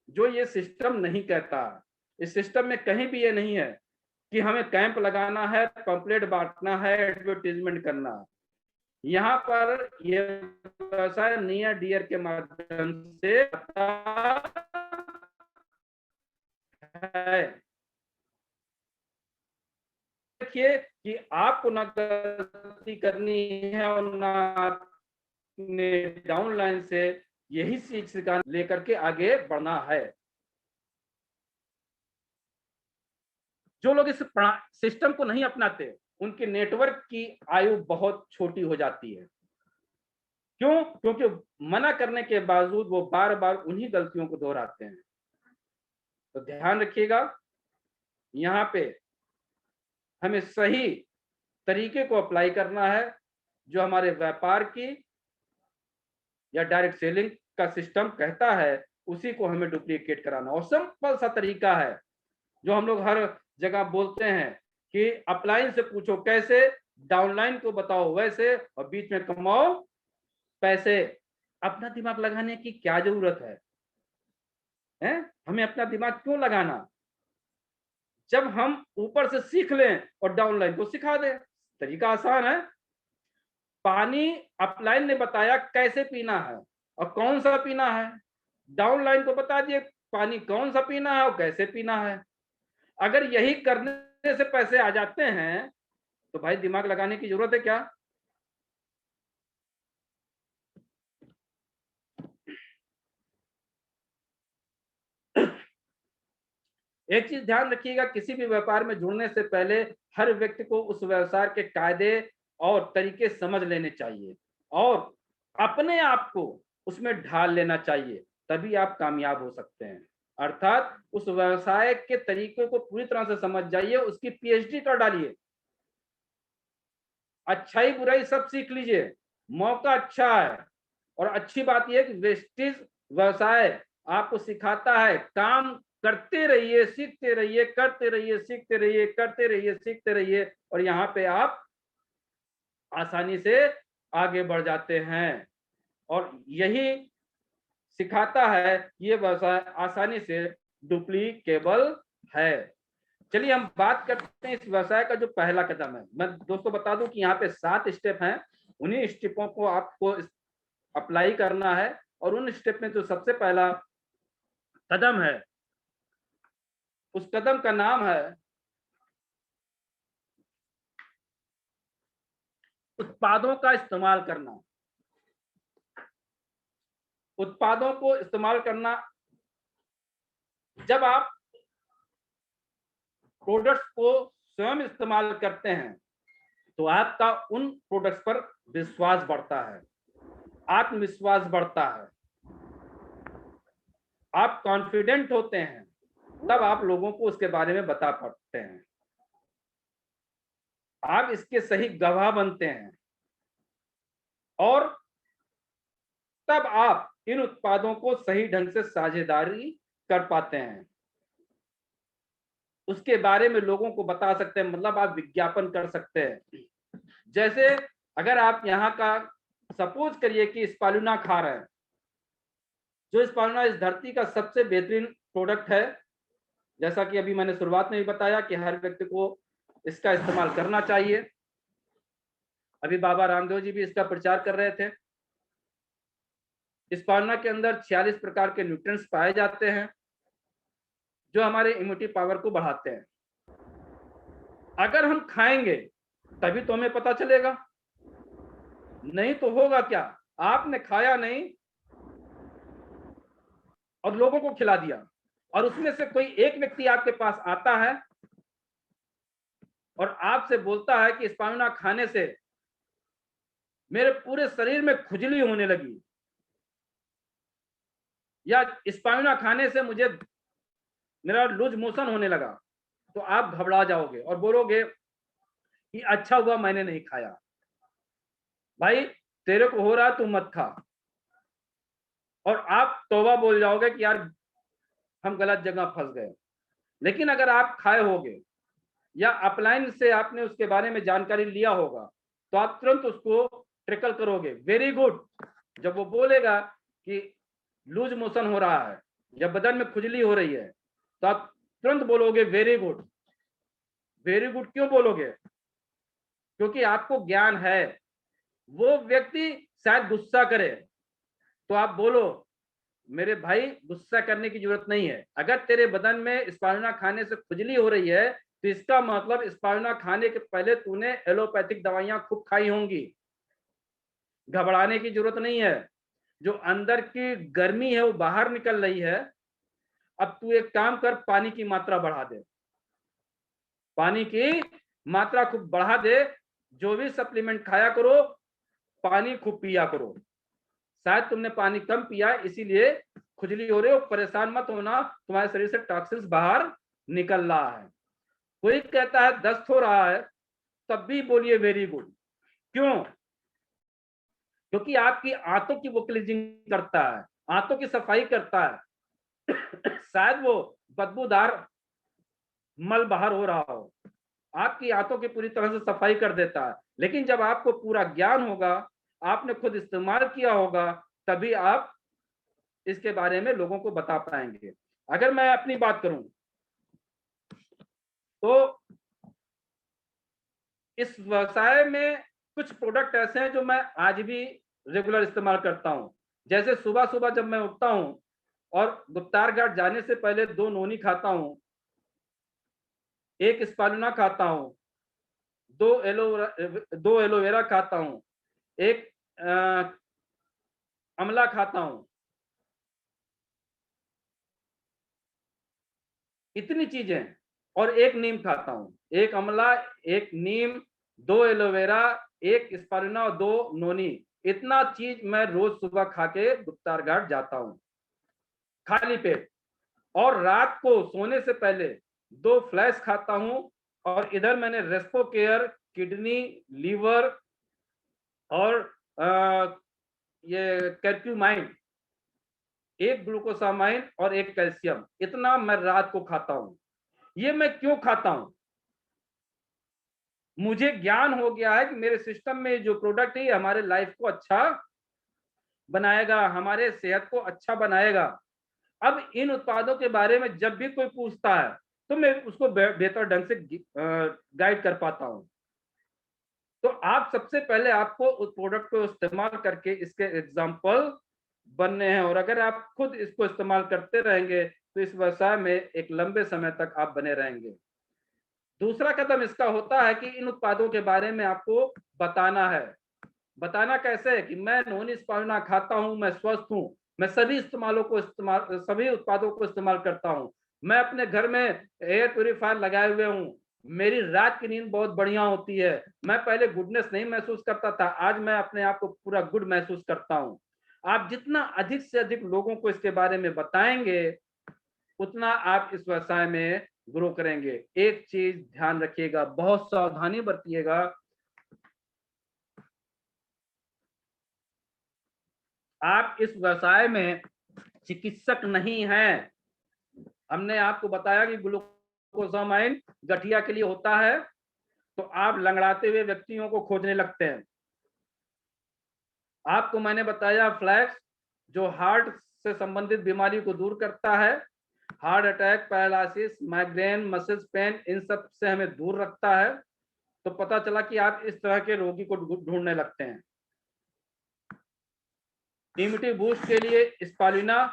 जो ये सिस्टम नहीं कहता। इस सिस्टम में कहीं भी ये नहीं है कि हमें कैंप लगाना है, पंपलेट बांटना है, एडवर्टीजमेंट करना है। यहाँ पर ये व्यवसाय नियर डियर के माध्यम से है। देखिए कि आपको ना गलती करनी है और ना अपने डाउनलाइन से यही शिक्षा लेकर के आगे बढ़ना है। जो लोग इस सिस्टम को नहीं अपनाते उनके नेटवर्क की आयु बहुत छोटी हो जाती है। क्यों? क्योंकि मना करने के बावजूद वो बार बार उन्हीं गलतियों को दोहराते हैं। तो ध्यान रखिएगा, यहाँ पे हमें सही तरीके को अप्लाई करना है। जो हमारे व्यापार की या डायरेक्ट सेलिंग का सिस्टम कहता है उसी को हमें डुप्लीकेट कराना। और सिंपल सा तरीका है जो हम लोग हर जगह बोलते हैं कि अपलाइन से पूछो कैसे, डाउनलाइन को बताओ वैसे, और बीच में कमाओ पैसे। अपना दिमाग लगाने की क्या जरूरत है? हमें अपना दिमाग क्यों लगाना? जब हम ऊपर से सीख लें और डाउनलाइन को सिखा दें। तरीका आसान है। पानी अपलाइन ने बताया कैसे पीना है और कौन सा पीना है, डाउनलाइन को बता दिए पानी कौन सा पीना है और कैसे पीना है। अगर यही करने से पैसे आ जाते हैं तो भाई दिमाग लगाने की जरूरत है क्या? एक चीज ध्यान रखिएगा, किसी भी व्यापार में जुड़ने से पहले हर व्यक्ति को उस व्यवसाय के कायदे और तरीके समझ लेने चाहिए और अपने आप को उसमें ढाल लेना चाहिए, तभी आप कामयाब हो सकते हैं। अर्थात उस व्यवसाय के तरीके को पूरी तरह से समझ जाइए, उसकी पीएचडी कर डालिए, अच्छाई बुराई सब सीख लीजिए, मौका अच्छा है। और अच्छी बात यह कि वेस्टेज व्यवसाय आपको सिखाता है, काम करते रहिए, सीखते रहिए, करते रहिए, सीखते रहिए, करते रहिए, सीखते रहिए, और यहाँ पे आप आसानी से आगे बढ़ जाते हैं। और यही सिखाता है कि ये व्यवसाय आसानी से डुप्लीकेबल है। चलिए हम बात करते हैं इस व्यवसाय का जो पहला कदम है। मैं दोस्तों बता दूं कि यहाँ पे 7 स्टेप हैं, उन्हीं स्टेपों को आपको अप्लाई करना है। और उन स्टेप में जो सबसे पहला कदम है, उस कदम का नाम है उत्पादों का इस्तेमाल करना। उत्पादों को इस्तेमाल करना, जब आप प्रोडक्ट्स को स्वयं इस्तेमाल करते हैं तो आपका उन प्रोडक्ट्स पर विश्वास बढ़ता है, आत्मविश्वास बढ़ता है, आप कॉन्फिडेंट होते हैं, तब आप लोगों को उसके बारे में बता पाते हैं, आप इसके सही गवाह बनते हैं और तब आप इन उत्पादों को सही ढंग से साझेदारी कर पाते हैं, उसके बारे में लोगों को बता सकते हैं, मतलब आप विज्ञापन कर सकते हैं। जैसे अगर आप यहाँ का सपोज करिए कि स्पालुना खा रहे हैं, जो स्पालुना इस धरती का सबसे बेहतरीन प्रोडक्ट है, जैसा कि अभी मैंने शुरुआत में भी बताया कि हर व्यक्ति को इसका इस्तेमाल करना चाहिए। अभी बाबा रामदेव जी भी इसका प्रचार कर रहे थे। स्पालुना के अंदर 46 प्रकार के न्यूट्रिएंट्स पाए जाते हैं जो हमारे इम्यूनिटी पावर को बढ़ाते हैं। अगर हम खाएंगे तभी तो हमें पता चलेगा, नहीं तो होगा क्या, आपने खाया नहीं और लोगों को खिला दिया, और उसमें से कोई एक व्यक्ति आपके पास आता है और आपसे बोलता है कि स्पालुना खाने से मेरे पूरे शरीर में खुजली होने लगी, या स्पालुना खाने से मुझे मेरा लूज मोशन होने लगा, तो आप घबरा जाओगे और बोलोगे कि अच्छा हुआ मैंने नहीं खाया। भाई तेरे को हो रहा तू मत खा, और आप तौबा बोल जाओगे कि यार हम गलत जगह फंस गए। लेकिन अगर आप खाए होगे या अपलाइन से आपने उसके बारे में जानकारी लिया होगा तो आप तुरंत उसको ट्रिकल करोगे, वेरी गुड। जब वो बोलेगा कि लूज मोशन हो रहा है या बदन में खुजली हो रही है तो आप तुरंत बोलोगे वेरी गुड। वेरी गुड क्यों बोलोगे? क्योंकि आपको ज्ञान है। वो व्यक्ति शायद गुस्सा करे तो आप बोलो मेरे भाई गुस्सा करने की जरूरत नहीं है, अगर तेरे बदन में स्पालुना खाने से खुजली हो रही है तो इसका मतलब स्पालुना खाने के पहले तूने एलोपैथिक दवाइयां खूब खाई होंगी। घबराने की जरूरत नहीं है, जो अंदर की गर्मी है वो बाहर निकल रही है। अब तू एक काम कर, पानी की मात्रा बढ़ा दे, पानी की मात्रा खूब बढ़ा दे, जो भी सप्लीमेंट खाया करो पानी खूब पिया करो। शायद तुमने पानी कम पिया इसीलिए खुजली हो रही हो, परेशान मत होना, तुम्हारे शरीर से टॉक्सिन्स बाहर निकल रहा है। कोई कहता है दस्त हो रहा है तब भी बोलिए वेरी गुड। क्यों? क्योंकि आपकी आंतों की वो क्लीजिंग करता है, आंतों की सफाई करता है। शायद वो बदबूदार मल बाहर हो रहा हो, आपकी आंतों की पूरी तरह से सफाई कर देता है। लेकिन जब आपको पूरा ज्ञान होगा, आपने खुद इस्तेमाल किया होगा, तभी आप इसके बारे में लोगों को बता पाएंगे। अगर मैं अपनी बात करूं तो इस व्यवसाय में कुछ प्रोडक्ट ऐसे हैं जो मैं आज भी रेगुलर इस्तेमाल करता हूं। जैसे सुबह सुबह जब मैं उठता हूं और गुप्तार घाट जाने से पहले 2 नोनी खाता हूं, 1 स्पालुना खाता हूं, 2 एलोवेरा खाता हूं, 1 अमला खाता हूं, इतनी चीजें, और एक नीम खाता हूँ, एक अमला, एक नीम, 2 एलोवेरा, एक स्पारुलिना और 2 नोनी। इतना चीज मैं रोज सुबह खा के गुप्तार घाट जाता हूँ खाली पेट। और रात को सोने से पहले 2 फ्लैश खाता हूँ। और इधर मैंने रेस्पो केयर, किडनी, लीवर और ये कर्क्यूमाइन, एक ग्लूकोसामाइन और एक कैल्शियम, इतना मैं रात को खाता हूँ। ये मैं क्यों खाता हूँ? मुझे ज्ञान हो गया है कि मेरे सिस्टम में जो प्रोडक्ट है हमारे लाइफ को अच्छा बनाएगा, हमारे सेहत को अच्छा बनाएगा। अब इन उत्पादों के बारे में जब भी कोई पूछता है तो मैं उसको बेहतर ढंग से गाइड कर पाता हूँ। तो आप सबसे पहले आपको उस प्रोडक्ट को इस्तेमाल करके इसके एग्जाम्पल बनने हैं, और अगर आप खुद इसको इस्तेमाल करते रहेंगे तो इस व्यवसाय में एक लंबे समय तक आप बने रहेंगे। दूसरा कदम इसका होता है कि इन उत्पादों के बारे में आपको बताना है। बताना कैसे है कि मैं नॉन स्पारुलिना खाता हूं, मैं स्वस्थ हूं, मैं सभी उत्पादों को इस्तेमाल करता हूं, मैं अपने घर में एयर प्यूरिफायर लगाए हुए हूं, मेरी रात की नींद बहुत बढ़िया होती है, मैं पहले गुडनेस नहीं महसूस करता था, आज मैं अपने आप को पूरा गुड महसूस करता हूं। आप जितना अधिक से अधिक लोगों को इसके बारे में बताएंगे उतना आप इस व्यवसाय में ग्रो करेंगे। एक चीज ध्यान रखिएगा, बहुत सावधानी बरतिएगा। आप इस व्यवसाय में चिकित्सक नहीं हैं। हमने आपको बताया कि ग्लूकोसामाइन गठिया के लिए होता है, तो आप लंगड़ाते हुए व्यक्तियों को खोजने लगते हैं। आपको मैंने बताया फ्लैक्स जो हार्ट से संबंधित बीमारी को दूर करता है, heart attack, paralysis, migraine, muscles pain, इन सब से हमें दूर रखता है। तो पता चला कि आप इस तरह के रोगी को ढूंढने लगते हैं। इम्यूनिटी बूस्ट के लिए स्पारुलिना,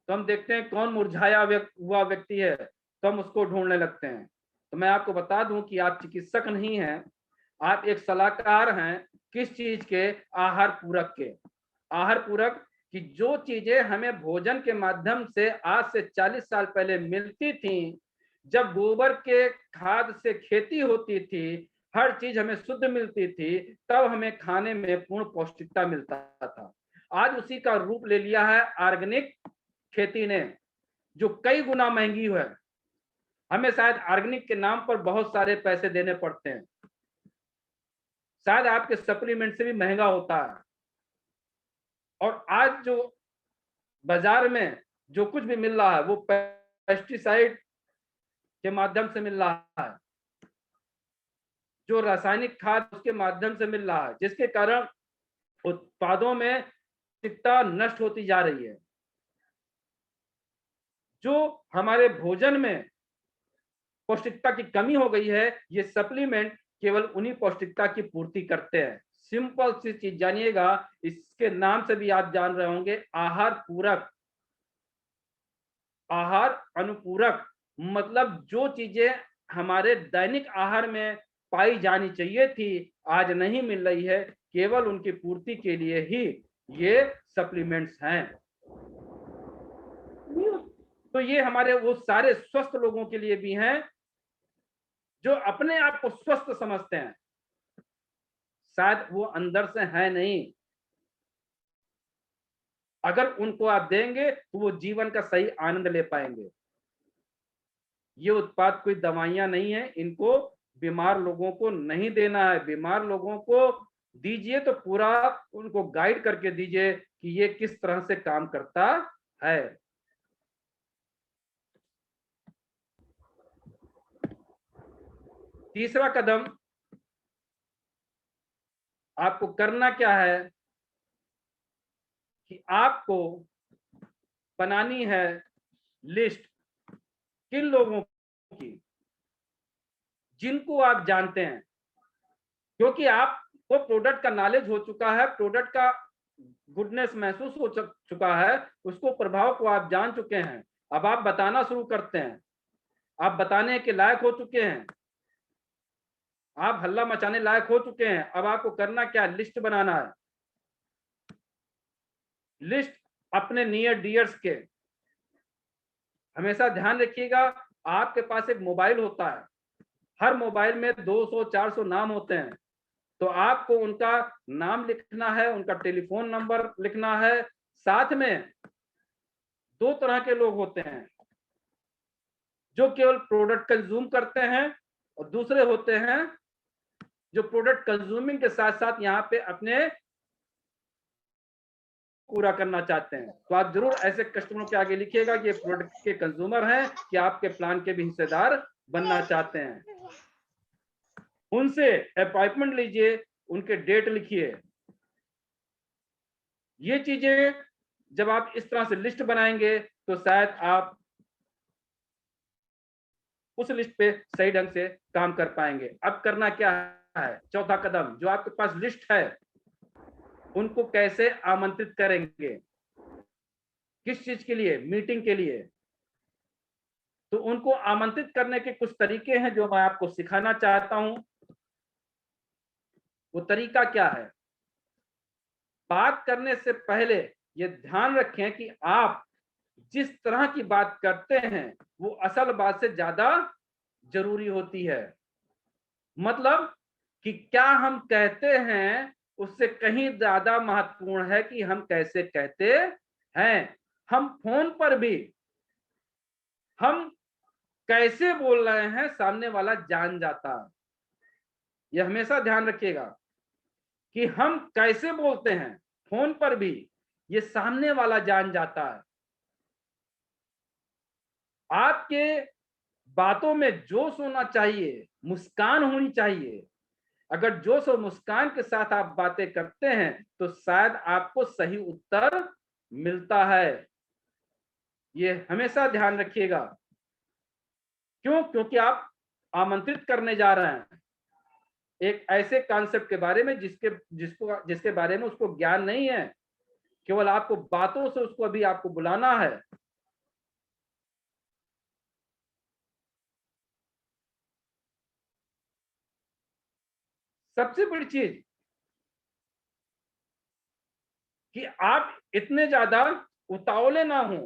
तो हम देखते हैं कौन मुरझाया हुआ व्यक्ति है तो हम उसको ढूंढने लगते हैं। तो मैं आपको बता दूं कि आप चिकित्सक नहीं हैं, आप एक सलाहकार हैं। किस चीज के? आहार पूरक के। आहार पूरक कि जो चीजें हमें भोजन के माध्यम से आज से 40 साल पहले मिलती थी, जब गोबर के खाद से खेती होती थी, हर चीज हमें शुद्ध मिलती थी, तब हमें खाने में पूर्ण पौष्टिकता मिलता था। आज उसी का रूप ले लिया है ऑर्गेनिक खेती ने, जो कई गुना महंगी है। हमें शायद ऑर्गेनिक के नाम पर बहुत सारे पैसे देने पड़ते हैं, शायद आपके सप्लीमेंट से भी महंगा होता है। और आज जो बाजार में जो कुछ भी मिल रहा है वो पेस्टिसाइड के माध्यम से मिल रहा है, जो रासायनिक खाद उसके माध्यम से मिल रहा है, जिसके कारण उत्पादों में पौष्टिकता नष्ट होती जा रही है। जो हमारे भोजन में पौष्टिकता की कमी हो गई है, ये सप्लीमेंट केवल उन्हीं पौष्टिकता की पूर्ति करते हैं। सिंपल सी चीज जानिएगा, इसके नाम से भी आप जान रहे होंगे, आहार पूरक, आहार अनुपूरक, मतलब जो चीजें हमारे दैनिक आहार में पाई जानी चाहिए थी आज नहीं मिल रही है, केवल उनकी पूर्ति के लिए ही ये सप्लीमेंट्स हैं। तो ये हमारे वो सारे स्वस्थ लोगों के लिए भी हैं जो अपने आप को स्वस्थ समझते हैं, शायद वो अंदर से है नहीं। अगर उनको आप देंगे तो वो जीवन का सही आनंद ले पाएंगे। ये उत्पाद कोई दवाइयां नहीं है, इनको बीमार लोगों को नहीं देना है। बीमार लोगों को दीजिए तो पूरा उनको गाइड करके दीजिए कि ये किस तरह से काम करता है। तीसरा कदम आपको करना क्या है कि आपको बनानी है लिस्ट किन लोगों की जिनको आप जानते हैं, क्योंकि आपको प्रोडक्ट का नॉलेज हो चुका है, प्रोडक्ट का गुडनेस महसूस हो चुका है, उसको प्रभाव को आप जान चुके हैं। अब आप बताना शुरू करते हैं, आप बताने के लायक हो चुके हैं, आप हल्ला मचाने लायक हो चुके हैं। अब आपको करना क्या? लिस्ट बनाना है। लिस्ट अपने नियर डियर्स के। हमेशा ध्यान रखिएगा, आपके पास एक मोबाइल होता है, हर मोबाइल में 200-400 नाम होते हैं, तो आपको उनका नाम लिखना है, उनका टेलीफोन नंबर लिखना है। साथ में 2 तरह के लोग होते हैं, जो केवल प्रोडक्ट कंज्यूम करते हैं, और दूसरे होते हैं जो प्रोडक्ट कंज्यूमिंग के साथ साथ यहाँ पे अपने पूरा करना चाहते हैं। तो आप जरूर ऐसे कस्टमरों के आगे लिखिएगा कि ये प्रोडक्ट के कंज्यूमर हैं, कि आपके प्लान के भी हिस्सेदार बनना चाहते हैं। उनसे अपॉइंटमेंट लीजिए, उनके डेट लिखिए। ये चीजें जब आप इस तरह से लिस्ट बनाएंगे तो शायद आप उस लिस्ट पे सही ढंग से काम कर पाएंगे। अब करना क्या है, चौथा कदम, जो आपके पास लिस्ट है उनको कैसे आमंत्रित करेंगे, किस चीज के लिए, मीटिंग के लिए। तो उनको आमंत्रित करने के कुछ तरीके हैं जो मैं आपको सिखाना चाहता हूं। वो तरीका क्या है, बात करने से पहले ये ध्यान रखें कि आप जिस तरह की बात करते हैं वो असल बात से ज्यादा जरूरी होती है। मतलब कि क्या हम कहते हैं उससे कहीं ज्यादा महत्वपूर्ण है कि हम कैसे कहते हैं। हम फोन पर भी हम कैसे बोल रहे हैं सामने वाला जान जाता है। यह हमेशा ध्यान रखिएगा कि हम कैसे बोलते हैं फोन पर भी ये सामने वाला जान जाता है। आपके बातों में जोश होना चाहिए, मुस्कान होनी चाहिए। अगर जोश और मुस्कान के साथ आप बातें करते हैं तो शायद आपको सही उत्तर मिलता है। ये हमेशा ध्यान रखिएगा। क्यों? क्योंकि आप आमंत्रित करने जा रहे हैं एक ऐसे कॉन्सेप्ट के बारे में जिसके बारे में उसको ज्ञान नहीं है। केवल आपको बातों से उसको अभी आपको बुलाना है। सबसे बड़ी चीज कि आप इतने ज्यादा उतावले ना हो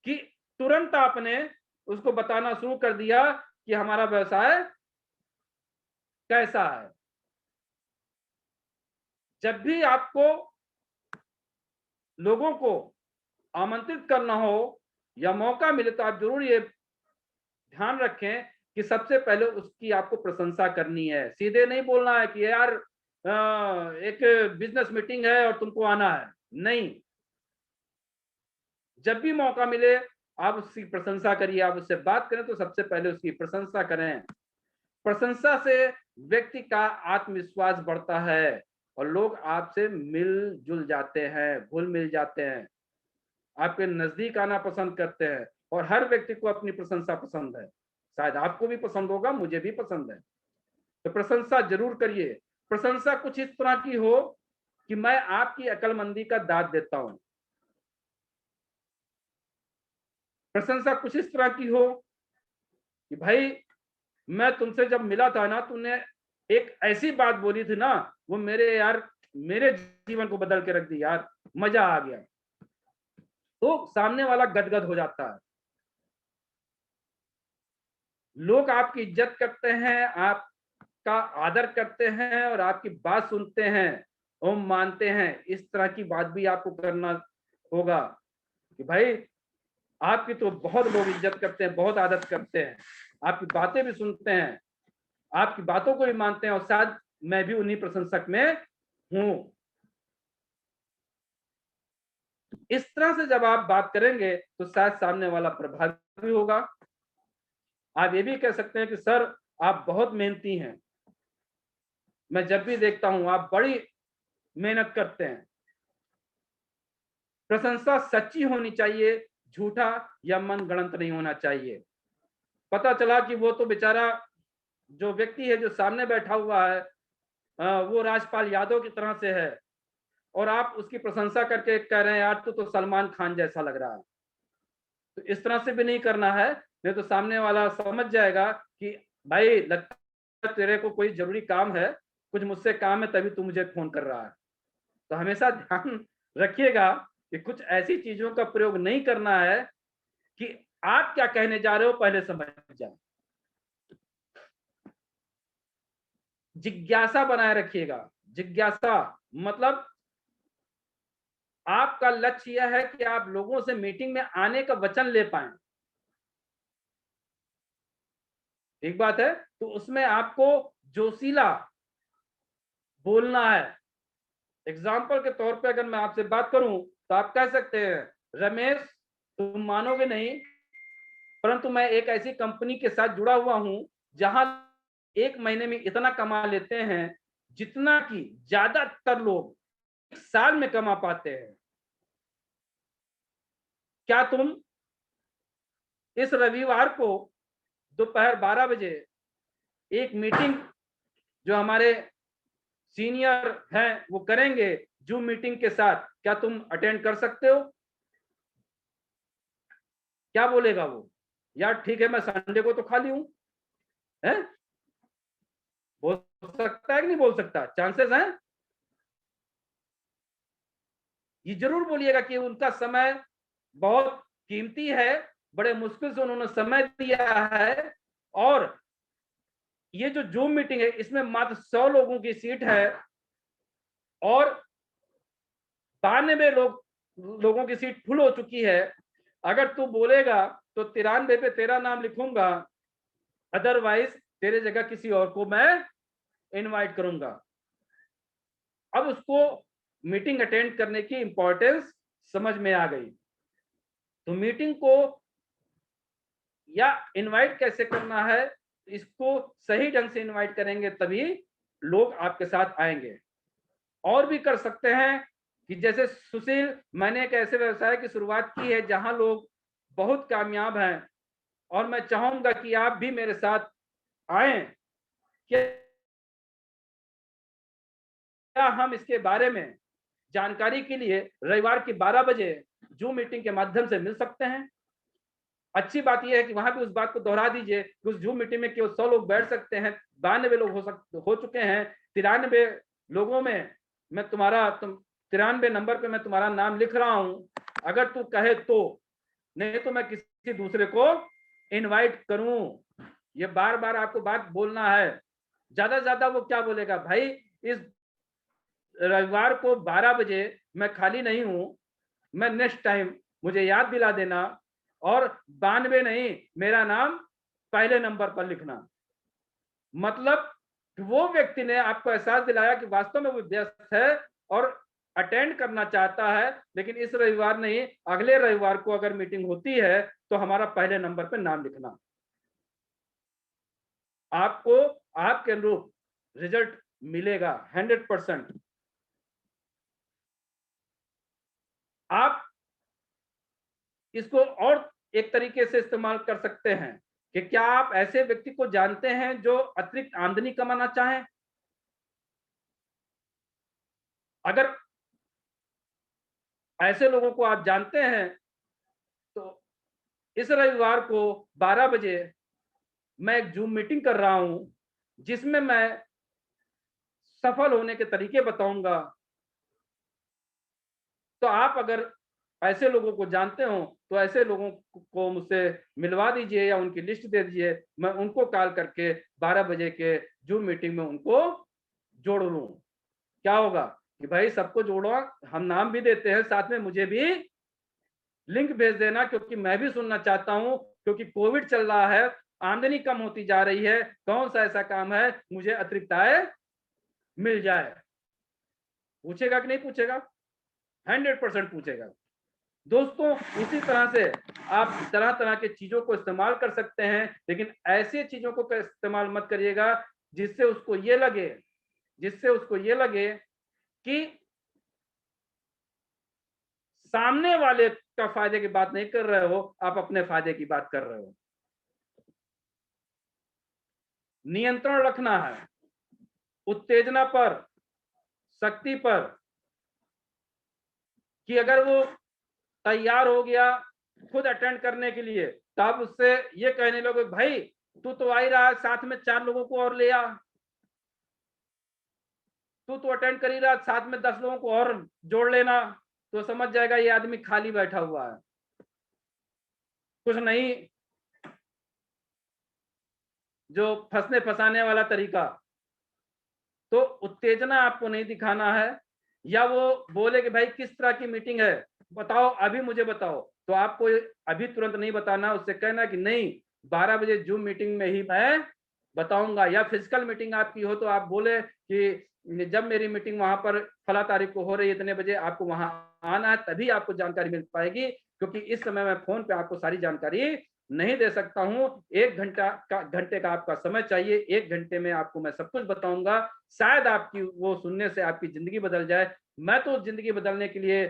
कि तुरंत आपने उसको बताना शुरू कर दिया कि हमारा व्यवसाय कैसा है। जब भी आपको लोगों को आमंत्रित करना हो या मौका मिले तो आप जरूर ये ध्यान रखें कि सबसे पहले उसकी आपको प्रशंसा करनी है। सीधे नहीं बोलना है कि यार एक बिजनेस मीटिंग है और तुमको आना है, नहीं। जब भी मौका मिले आप उसकी प्रशंसा करिए, आप उससे बात करें तो सबसे पहले उसकी प्रशंसा करें। प्रशंसा से व्यक्ति का आत्मविश्वास बढ़ता है और लोग आपसे मिलजुल जाते हैं, घुल मिल जाते हैं, आपके नजदीक आना पसंद करते हैं। और हर व्यक्ति को अपनी प्रशंसा पसंद है। शायद आपको भी पसंद होगा, मुझे भी पसंद है। तो प्रशंसा जरूर करिए। प्रशंसा कुछ इस तरह की हो कि मैं आपकी अक्लमंदी का दाद देता हूं। प्रशंसा कुछ इस तरह की हो कि भाई मैं तुमसे जब मिला था ना, तुमने एक ऐसी बात बोली थी ना, वो मेरे जीवन को बदल के रख दी यार, मजा आ गया। तो सामने वाला गदगद हो जाता है। लोग आपकी इज्जत करते हैं, आपका आदर करते हैं और आपकी बात सुनते हैं और मानते हैं। इस तरह की बात भी आपको करना होगा कि भाई आपकी तो बहुत लोग इज्जत करते हैं, बहुत आदर करते हैं, आपकी बातें भी सुनते हैं, आपकी बातों को भी मानते हैं और शायद मैं भी उन्हीं प्रशंसक में हूं। इस तरह से जब आप बात करेंगे तो शायद सामने वाला प्रभावी होगा। आप ये भी कह सकते हैं कि सर आप बहुत मेहनती हैं, मैं जब भी देखता हूं आप बड़ी मेहनत करते हैं। प्रशंसा सच्ची होनी चाहिए, झूठा या मनगढ़ंत नहीं होना चाहिए। पता चला कि वो तो बेचारा जो व्यक्ति है जो सामने बैठा हुआ है वो राजपाल यादव की तरह से है और आप उसकी प्रशंसा करके कह रहे हैं यार तो सलमान खान जैसा लग रहा है। तो इस तरह से भी नहीं करना है, नहीं तो सामने वाला समझ जाएगा कि भाई लगता है तेरे को कोई जरूरी काम है, कुछ मुझसे काम है तभी तू मुझे फोन कर रहा है। तो हमेशा ध्यान रखिएगा कि कुछ ऐसी चीजों का प्रयोग नहीं करना है कि आप क्या कहने जा रहे हो पहले समझ जाए। जिज्ञासा बनाए रखिएगा। जिज्ञासा मतलब आपका लक्ष्य यह है कि आप लोगों से मीटिंग में आने का वचन ले पाएं। एक बात है, तो उसमें आपको जोशीला बोलना है। एग्जाम्पल के तौर पे अगर मैं आपसे बात करूं तो आप कह सकते हैं, रमेश तुम मानोगे नहीं, परंतु मैं एक ऐसी कंपनी के साथ जुड़ा हुआ हूं जहां 1 महीने में इतना कमा लेते हैं जितना कि ज्यादातर लोग 1 साल में कमा पाते हैं। क्या तुम इस रविवार को दोपहर 12 बजे एक मीटिंग जो हमारे सीनियर हैं वो करेंगे जूम मीटिंग के साथ, क्या तुम अटेंड कर सकते हो? क्या बोलेगा वो? यार ठीक है, मैं संडे को तो खाली हूं। है? बोल सकता है कि नहीं बोल सकता? चांसेस हैं। ये जरूर बोलिएगा कि उनका समय बहुत कीमती है, बड़े मुश्किल से उन्होंने समय दिया है, और ये जो जूम मीटिंग है इसमें मात्र 100 लोगों की सीट है और 92 लोगों की सीट फुल हो चुकी है। अगर तू बोलेगा तो 93 पे तेरा नाम लिखूंगा, अदरवाइज तेरे जगह किसी और को मैं इनवाइट करूंगा। अब उसको मीटिंग अटेंड करने की इंपॉर्टेंस समझ में आ गई। तो मीटिंग को या इनवाइट कैसे करना है, इसको सही ढंग से इनवाइट करेंगे तभी लोग आपके साथ आएंगे। और भी कर सकते हैं कि जैसे सुशील, मैंने एक ऐसे व्यवसाय की शुरुआत की है जहां लोग बहुत कामयाब हैं और मैं चाहूंगा कि आप भी मेरे साथ आए। क्या हम इसके बारे में जानकारी के लिए रविवार की 12 बजे जूम मीटिंग के माध्यम से मिल सकते हैं? अच्छी बात यह है कि वहां भी उस बात को दोहरा दीजिए कि उस जूम मीटिंग में केवल 100 लोग बैठ सकते हैं, 92 लोग हो चुके हैं, 93 लोगों में मैं तुम्हारा 93 नंबर पे मैं तुम्हारा नाम लिख रहा हूं, अगर तू कहे तो, नहीं तो मैं किसी दूसरे को इनवाइट करूं। ये बार बार आपको बात बोलना है। ज्यादा से ज्यादा वो क्या बोलेगा, भाई इस रविवार को 12 बजे मैं खाली नहीं हूं, मैं नेक्स्ट टाइम मुझे याद दिला देना, और 92 नहीं, मेरा नाम पहले नंबर पर लिखना। मतलब वो व्यक्ति ने आपको एहसास दिलाया कि वास्तव में वो व्यस्त है और अटेंड करना चाहता है, लेकिन इस रविवार नहीं, अगले रविवार को अगर मीटिंग होती है तो हमारा पहले नंबर पर नाम लिखना। आपको आपके अनुरूप रिजल्ट मिलेगा 100%। आप इसको और एक तरीके से इस्तेमाल कर सकते हैं कि क्या आप ऐसे व्यक्ति को जानते हैं जो अतिरिक्त आमदनी कमाना चाहें? अगर ऐसे लोगों को आप जानते हैं तो इस रविवार को 12 बजे मैं एक जूम मीटिंग कर रहा हूं जिसमें मैं सफल होने के तरीके बताऊंगा। तो आप अगर ऐसे लोगों को जानते हो तो ऐसे लोगों को मुझसे मिलवा दीजिए या उनकी लिस्ट दे दीजिए, मैं उनको कॉल करके 12 बजे के जूम मीटिंग में उनको जोड़ लूं। क्या होगा कि भाई सबको जोड़ो, हम नाम भी देते हैं, साथ में मुझे भी लिंक भेज देना, क्योंकि मैं भी सुनना चाहता हूं, क्योंकि कोविड चल रहा है, आमदनी कम होती जा रही है, कौन सा ऐसा काम है मुझे अतिरिक्त आय मिल जाए। पूछेगा कि नहीं पूछेगा? 100% पूछेगा। दोस्तों इसी तरह से आप तरह तरह के चीजों को इस्तेमाल कर सकते हैं, लेकिन ऐसे चीजों को इस्तेमाल मत करिएगा जिससे उसको ये लगे कि सामने वाले का फायदे की बात नहीं कर रहे हो, आप अपने फायदे की बात कर रहे हो। नियंत्रण रखना है उत्तेजना पर, शक्ति पर, कि अगर वो तैयार हो गया खुद अटेंड करने के लिए तो आप उससे ये कहने लोगे, भाई तू तो आ ही रहा, साथ में 4 लोगों को और ले आ, तू तो अटेंड कर ही रहा, साथ में 10 लोगों को और जोड़ लेना, तो समझ जाएगा ये आदमी खाली बैठा हुआ है। कुछ नहीं जो फंसने फंसाने वाला तरीका। तो उत्तेजना आपको नहीं दिखाना है, या वो बोले कि भाई किस तरह की मीटिंग है बताओ, अभी मुझे बताओ, तो आपको अभी तुरंत नहीं बताना, उससे कहना कि नहीं 12 बजे जूम मीटिंग में ही मैं बताऊंगा। या फिजिकल मीटिंग आपकी हो तो आप बोले कि जब मेरी मीटिंग वहां पर फला तारीख को हो रही है इतने बजे आपको वहां आना है, तभी आपको जानकारी मिल पाएगी, क्योंकि इस समय मैं फोन पे आपको सारी जानकारी नहीं दे सकता हूं। 1 घंटे का आपका समय चाहिए, 1 घंटे में आपको मैं सब कुछ बताऊंगा। शायद आपकी वो सुनने से आपकी जिंदगी बदल जाए। मैं तो जिंदगी बदलने के लिए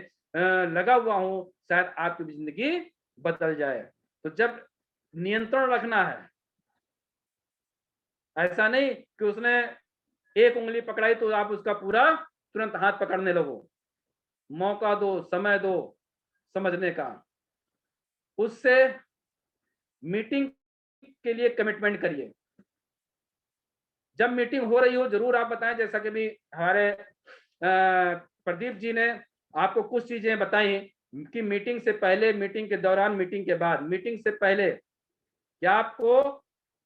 लगा हुआ हूं, शायद आपकी भी जिंदगी बदल जाए। तो जब नियंत्रण रखना है, ऐसा नहीं कि उसने एक उंगली पकड़ाई तो आप उसका पूरा तुरंत हाथ पकड़ने लगो। मौका दो, समय दो समझने का। उससे मीटिंग के लिए कमिटमेंट करिए। जब मीटिंग हो रही हो जरूर आप बताएं, जैसा कि भी हमारे प्रदीप जी ने आपको कुछ चीजें बताई कि मीटिंग से पहले, मीटिंग के दौरान, मीटिंग के बाद। मीटिंग से पहले क्या आपको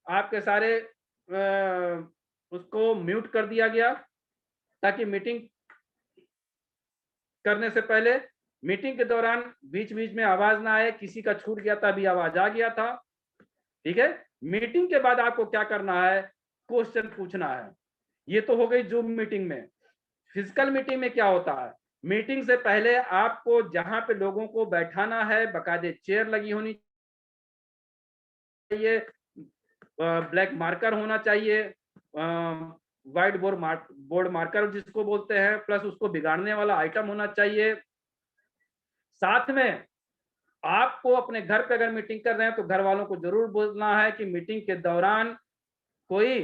आपके सारे उसको म्यूट कर दिया गया ताकि मीटिंग करने से पहले, मीटिंग के दौरान बीच बीच में आवाज ना आए, किसी का छूट गया था अभी आवाज आ गया था, ठीक है। मीटिंग के बाद आपको क्या करना है, क्वेश्चन पूछना है। ये तो हो गई जूम मीटिंग में। फिजिकल मीटिंग में क्या होता है, मीटिंग से पहले आपको जहां पे लोगों को बैठाना है बाकायदे चेयर लगी होनी चाहिए, ब्लैक मार्कर होना चाहिए, व्हाइट बोर्ड मार्कर जिसको बोलते हैं, प्लस उसको बिगाड़ने वाला आइटम होना चाहिए। साथ में आपको अपने घर पे अगर मीटिंग कर रहे हैं तो घर वालों को जरूर बोलना है कि मीटिंग के दौरान कोई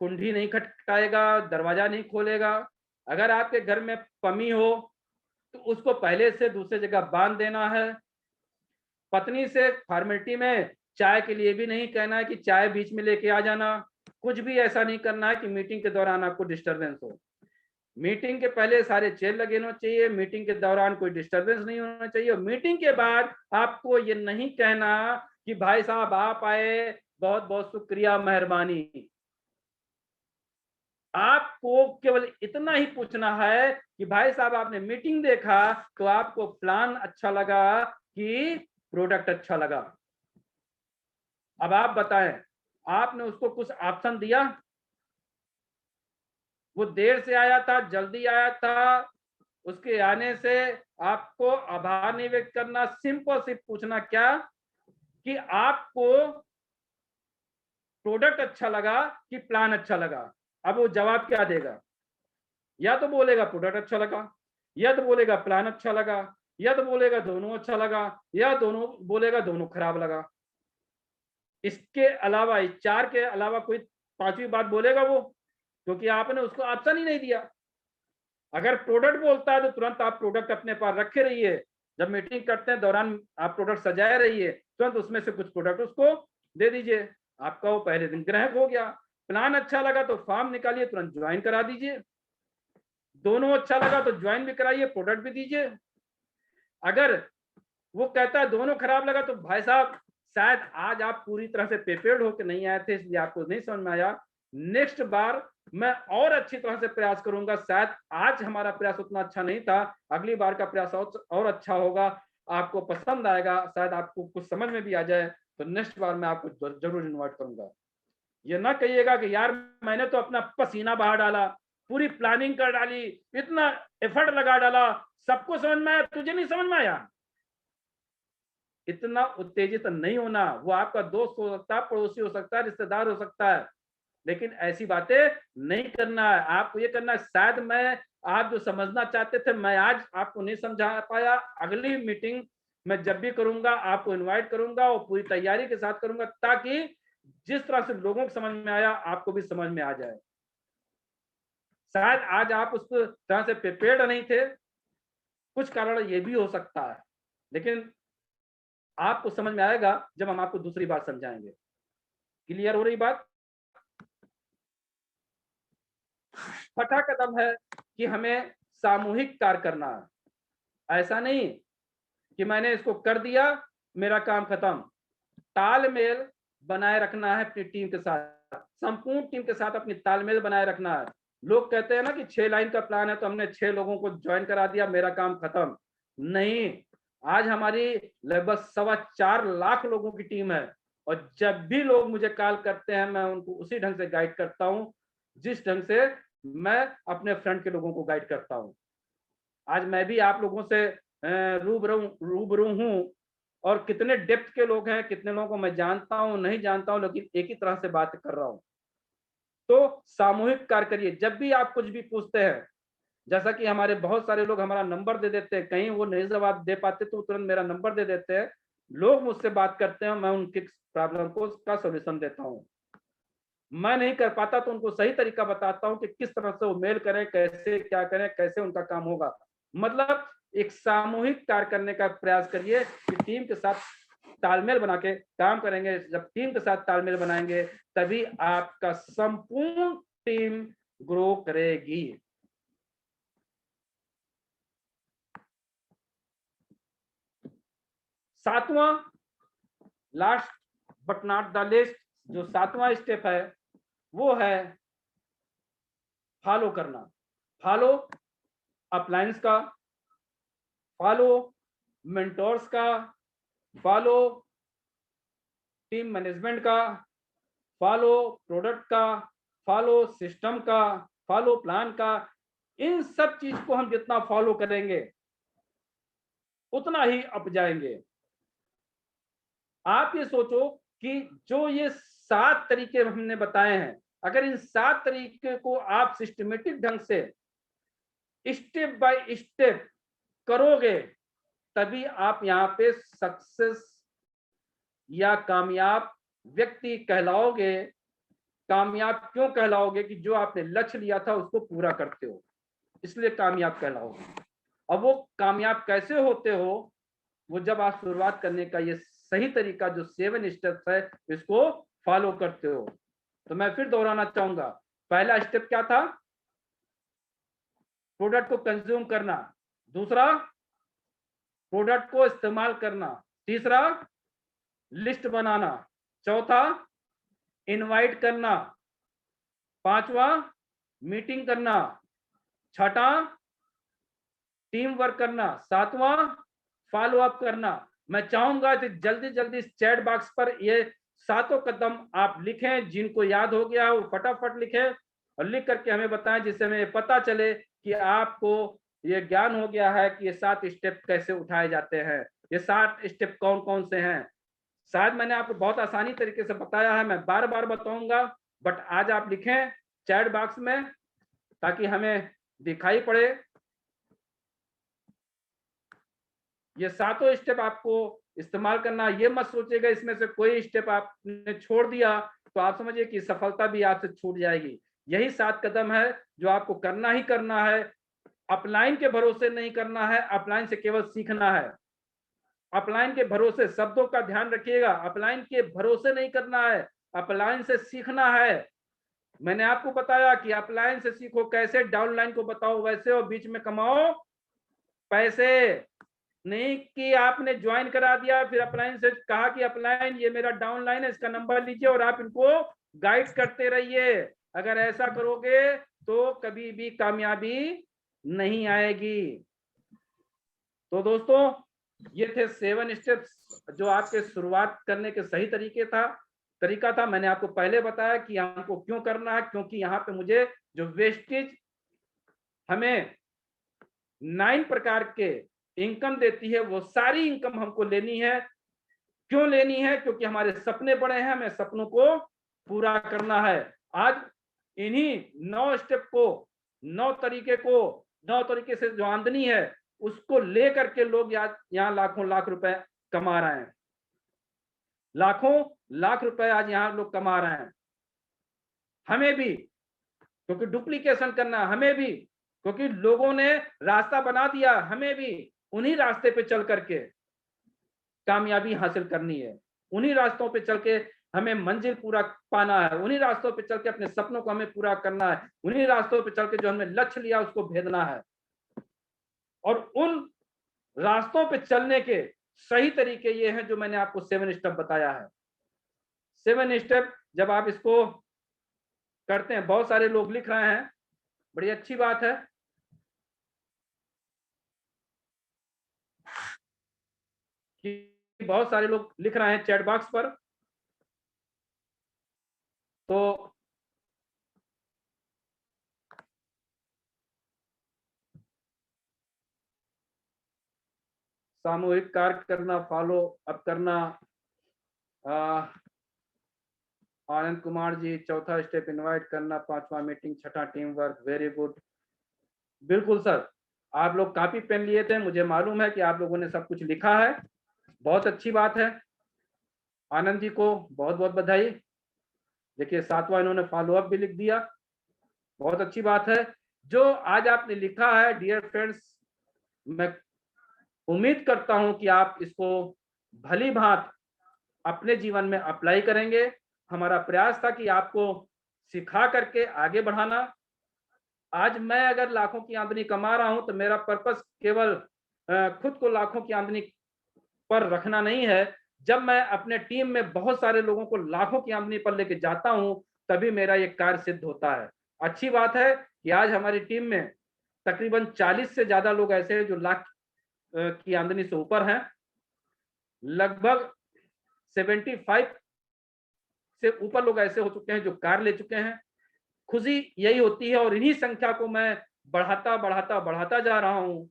कुंडी नहीं खटखटाएगा, दरवाजा नहीं खोलेगा। अगर आपके घर में पमी हो तो उसको पहले से दूसरी जगह बांध देना है। पत्नी से फॉर्मेलिटी में चाय के लिए भी नहीं कहना है कि चाय बीच में लेके आ जाना। कुछ भी ऐसा नहीं करना है कि मीटिंग के दौरान आपको डिस्टरबेंस हो। मीटिंग के पहले सारे चेयर लगे होने चाहिए, मीटिंग के दौरान कोई डिस्टरबेंस नहीं होना चाहिए। और मीटिंग के बाद आपको ये नहीं कहना कि भाई साहब आप आए, बहुत बहुत शुक्रिया, मेहरबानी। आपको केवल इतना ही पूछना है कि भाई साहब आपने मीटिंग देखा तो आपको प्लान अच्छा लगा कि प्रोडक्ट अच्छा लगा। अब आप बताएं, आपने उसको कुछ ऑप्शन दिया, वो देर से आया था, जल्दी आया था, उसके आने से आपको आभार नहीं व्यक्त करना, सिंपल सिर्फ पूछना क्या कि आपको प्रोडक्ट अच्छा लगा कि प्लान अच्छा लगा। अब वो जवाब क्या देगा, या तो बोलेगा प्रोडक्ट अच्छा लगा, या तो बोलेगा प्लान अच्छा लगा, या तो बोलेगा दोनों अच्छा लगा, या दोनों बोलेगा दोनों खराब लगा। इसके अलावा, इस 4 के अलावा कोई 5वीं बात बोलेगा वो, क्योंकि आपने उसको ऑप्शन ही नहीं दिया। अगर प्रोडक्ट बोलता है तो तुरंत आप प्रोडक्ट अपने पास रखे रहिए। जब मीटिंग करते हैं दौरान आप प्रोडक्ट सजाए रहिए, तुरंत उसमें से कुछ प्रोडक्ट उसको दे दीजिए, आपका वो पहले दिन ग्राहक हो गया। प्लान अच्छा लगा तो फॉर्म निकालिए, तुरंत ज्वाइन करा दीजिए। दोनों अच्छा लगा तो ज्वाइन भी कराइए, प्रोडक्ट भी दीजिए। अगर वो कहता है दोनों खराब लगा तो भाई साहब शायद आज आप पूरी तरह से प्रिपेयर्ड होकर नहीं आए थे, इसलिए आपको नहीं समझ में आया। नेक्स्ट बार मैं और अच्छी तरह से प्रयास करूंगा। शायद आज हमारा प्रयास उतना अच्छा नहीं था, अगली बार का प्रयास और अच्छा होगा, आपको पसंद आएगा, शायद आपको कुछ समझ में भी आ जाए। तो नेक्स्ट बार मैं आपको जरूर इन्वाइट करूंगा। ये ना कहिएगा कि यार मैंने तो अपना पसीना बहा डाला, पूरी प्लानिंग कर डाली, इतना एफर्ट लगा डाला, सबको समझ में आया, तुझे नहीं समझ में आया। इतना उत्तेजित नहीं होना। वो आपका दोस्त हो सकता है, पड़ोसी हो सकता है, रिश्तेदार हो सकता है, लेकिन ऐसी बातें नहीं करना है। आपको ये करना है, शायद मैं आप जो समझना चाहते थे मैं आज आपको नहीं समझा पाया, अगली मीटिंग मैं जब भी करूंगा आपको इनवाइट करूंगा और पूरी तैयारी के साथ करूंगा, ताकि जिस तरह से लोगों को समझ में आया आपको भी समझ में आ जाए। शायद आज आप उस तरह से प्रिपेयर्ड नहीं थे, कुछ कारण ये भी हो सकता है, लेकिन आपको समझ में आएगा जब हम आपको दूसरी बात समझाएंगे। क्लियर हो रही बात? छठा कदम है कि हमें सामूहिक कार्य करना है। ऐसा नहीं कि मैंने इसको कर दिया मेरा काम खत्म। तालमेल बनाए रखना है अपनी टीम के साथ, संपूर्ण टीम के साथ अपनी तालमेल बनाए रखना है। लोग कहते हैं ना कि 6 लाइन का प्लान है तो हमने 6 लोगों को ज्वाइन करा दिया, मेरा काम खत्म। नहीं, आज हमारी लगभग 4.25 लाख लोगों की टीम है और जब भी लोग मुझे कॉल करते हैं मैं उनको उसी ढंग से गाइड करता हूं जिस ढंग से मैं अपने फ्रंट के लोगों को गाइड करता हूं। आज मैं भी आप लोगों से रूबरू हूं और कितने डेप्थ के लोग हैं, कितने लोगों को मैं जानता हूं नहीं जानता हूं, लेकिन एक ही तरह से बात कर रहा हूं। तो सामूहिक कार्य करिए। जब भी आप कुछ भी पूछते हैं, जैसा कि हमारे बहुत सारे लोग हमारा नंबर दे देते हैं, कहीं वो नहीं जवाब दे पाते तो तुरंत मेरा नंबर दे देते हैं, लोग मुझसे बात करते हैं, मैं उनकी प्रॉब्लम को का सॉल्यूशन देता हूं। मैं नहीं कर पाता तो उनको सही तरीका बताता हूं कि किस तरह से वो मेल करें, कैसे क्या करें, कैसे उनका काम होगा। मतलब एक सामूहिक कार्य करने का प्रयास करिए कि टीम के साथ तालमेल बना के काम करेंगे। जब टीम के साथ तालमेल बनाएंगे तभी आपका संपूर्ण टीम ग्रो करेगी। सातवां, last but not the list, जो सातवां स्टेप है वो है फॉलो करना। फॉलो अपलाइंस का, फॉलो मेंटोर्स का, फॉलो टीम मैनेजमेंट का, फॉलो प्रोडक्ट का, फॉलो सिस्टम का, फॉलो प्लान का। इन सब चीज को हम जितना फॉलो करेंगे उतना ही अप जाएंगे। आप ये सोचो कि जो ये 7 तरीके हमने बताए हैं, अगर इन 7 तरीके को आप सिस्टमेटिक ढंग से स्टेप बाय स्टेप करोगे तभी आप यहाँ पे सक्सेस या कामयाब व्यक्ति कहलाओगे। कामयाब क्यों कहलाओगे? कि जो आपने लक्ष्य लिया था उसको पूरा करते हो, इसलिए कामयाब कहलाओगे। अब वो कामयाब कैसे होते हो? वो जब आप शुरुआत करने का ये सही तरीका जो 7 स्टेप्स है इसको फॉलो करते हो। तो मैं फिर दोहराना चाहूंगा, पहला स्टेप क्या था? प्रोडक्ट को कंज्यूम करना। दूसरा, प्रोडक्ट को इस्तेमाल करना। तीसरा, लिस्ट बनाना। चौथा, इनवाइट करना। पांचवा, मीटिंग करना। छठा, टीम वर्क करना। सातवां, फॉलो अप करना। मैं चाहूंगा कि जल्दी जल्दी इस चैट बॉक्स पर ये 7 कदम आप लिखें, जिनको याद हो गया वो फटाफट लिखें और लिख करके हमें बताएं, जिससे हमें पता चले कि आपको ये ज्ञान हो गया है कि ये 7 स्टेप कैसे उठाए जाते हैं। ये 7 स्टेप कौन कौन से हैं? शायद मैंने आपको बहुत आसानी तरीके से बताया है, मैं बार बार बताऊंगा, बट आज आप लिखें चैट बॉक्स में ताकि हमें दिखाई पड़े। ये 7 स्टेप आपको इस्तेमाल करना। ये मत सोचिएगा इसमें से कोई स्टेप आपने छोड़ दिया तो आप समझिए कि सफलता भी आपसे छूट जाएगी। यही 7 कदम है जो आपको करना ही करना है। अपलाइन के भरोसे नहीं करना है, अपलाइन से केवल सीखना है। अपलाइन के भरोसे, शब्दों का ध्यान रखिएगा, अपलाइन के भरोसे नहीं करना है, अपलाइन से सीखना है। मैंने आपको बताया कि अपलाइन से सीखो कैसे, डाउनलाइन को बताओ वैसे और बीच में कमाओ पैसे। नहीं कि आपने ज्वाइन करा दिया फिर अपलाइन से कहा कि अपलाइन ये मेरा डाउनलाइन है, इसका नंबर लीजिए और आप इनको गाइड करते रहिए। अगर ऐसा करोगे तो कभी भी कामयाबी नहीं आएगी। तो दोस्तों, ये थे 7 स्टेप्स जो आपके शुरुआत करने के सही तरीका था। मैंने आपको पहले बताया कि हमको क्यों करना है, क्योंकि यहाँ पे मुझे जो वेस्टेज हमें 9 प्रकार के इनकम देती है वो सारी इनकम हमको लेनी है। क्यों लेनी है? क्योंकि हमारे सपने बड़े हैं, हमें सपनों को पूरा करना है। आज इन्हीं 9 स्टेप को, 9 तरीके से जो आमदनी है उसको लेकर के लोग यहाँ लाखों लाख रुपए कमा रहे हैं। लाखों लाख रुपए आज यहाँ लोग कमा रहे हैं। हमें भी, क्योंकि डुप्लीकेशन करना, हमें भी क्योंकि लोगों ने रास्ता बना दिया, हमें भी उन्हीं रास्ते पे चल करके कामयाबी हासिल करनी है। उन्हीं रास्तों पे चल के हमें मंजिल पूरा पाना है। उन्हीं रास्तों पे चल के अपने सपनों को हमें पूरा करना है। उन्हीं रास्तों पे चल के जो हमने लक्ष्य लिया उसको भेदना है। और उन रास्तों पे चलने के सही तरीके ये हैं जो मैंने आपको 7 स्टेप बताया है। 7 स्टेप जब आप इसको करते हैं, बहुत सारे लोग लिख रहे हैं, बड़ी अच्छी बात है। कि बहुत सारे लोग लिख रहे हैं चैट बॉक्स पर, तो सामूहिक कार्य करना, फॉलो अप करना। आनंद कुमार जी, चौथा स्टेप इनवाइट करना, 5वां मीटिंग, 6ठा टीम वर्क, वेरी गुड। बिल्कुल सर, आप लोग कॉपी पेन लिए थे, मुझे मालूम है कि आप लोगों ने सब कुछ लिखा है, बहुत अच्छी बात है। आनंद जी को बहुत बहुत बधाई। देखिए 7वां इन्होंने फॉलो अप भी लिख दिया, बहुत अच्छी बात है। जो आज आपने लिखा है डियर फ्रेंड्स, मैं उम्मीद करता हूं कि आप इसको भली भांति अपने जीवन में अप्लाई करेंगे। हमारा प्रयास था कि आपको सिखा करके आगे बढ़ाना। आज मैं अगर लाखों की आमदनी कमा रहा हूं तो मेरा पर्पस केवल खुद को लाखों की आमदनी पर रखना नहीं है। जब मैं अपने टीम में बहुत सारे लोगों को लाखों की आमदनी पर लेके जाता हूं, तभी मेरा ये कार्य सिद्ध होता है। अच्छी बात है कि आज हमारी टीम में तकरीबन 40 से ज्यादा लोग ऐसे हैं जो लाख की आमदनी से ऊपर हैं। लगभग 75 से ऊपर लोग ऐसे हो चुके हैं जो कार ले चुके हैं। खुशी यही होती है और इन्हीं संख्या को मैं बढ़ाता जा रहा हूं।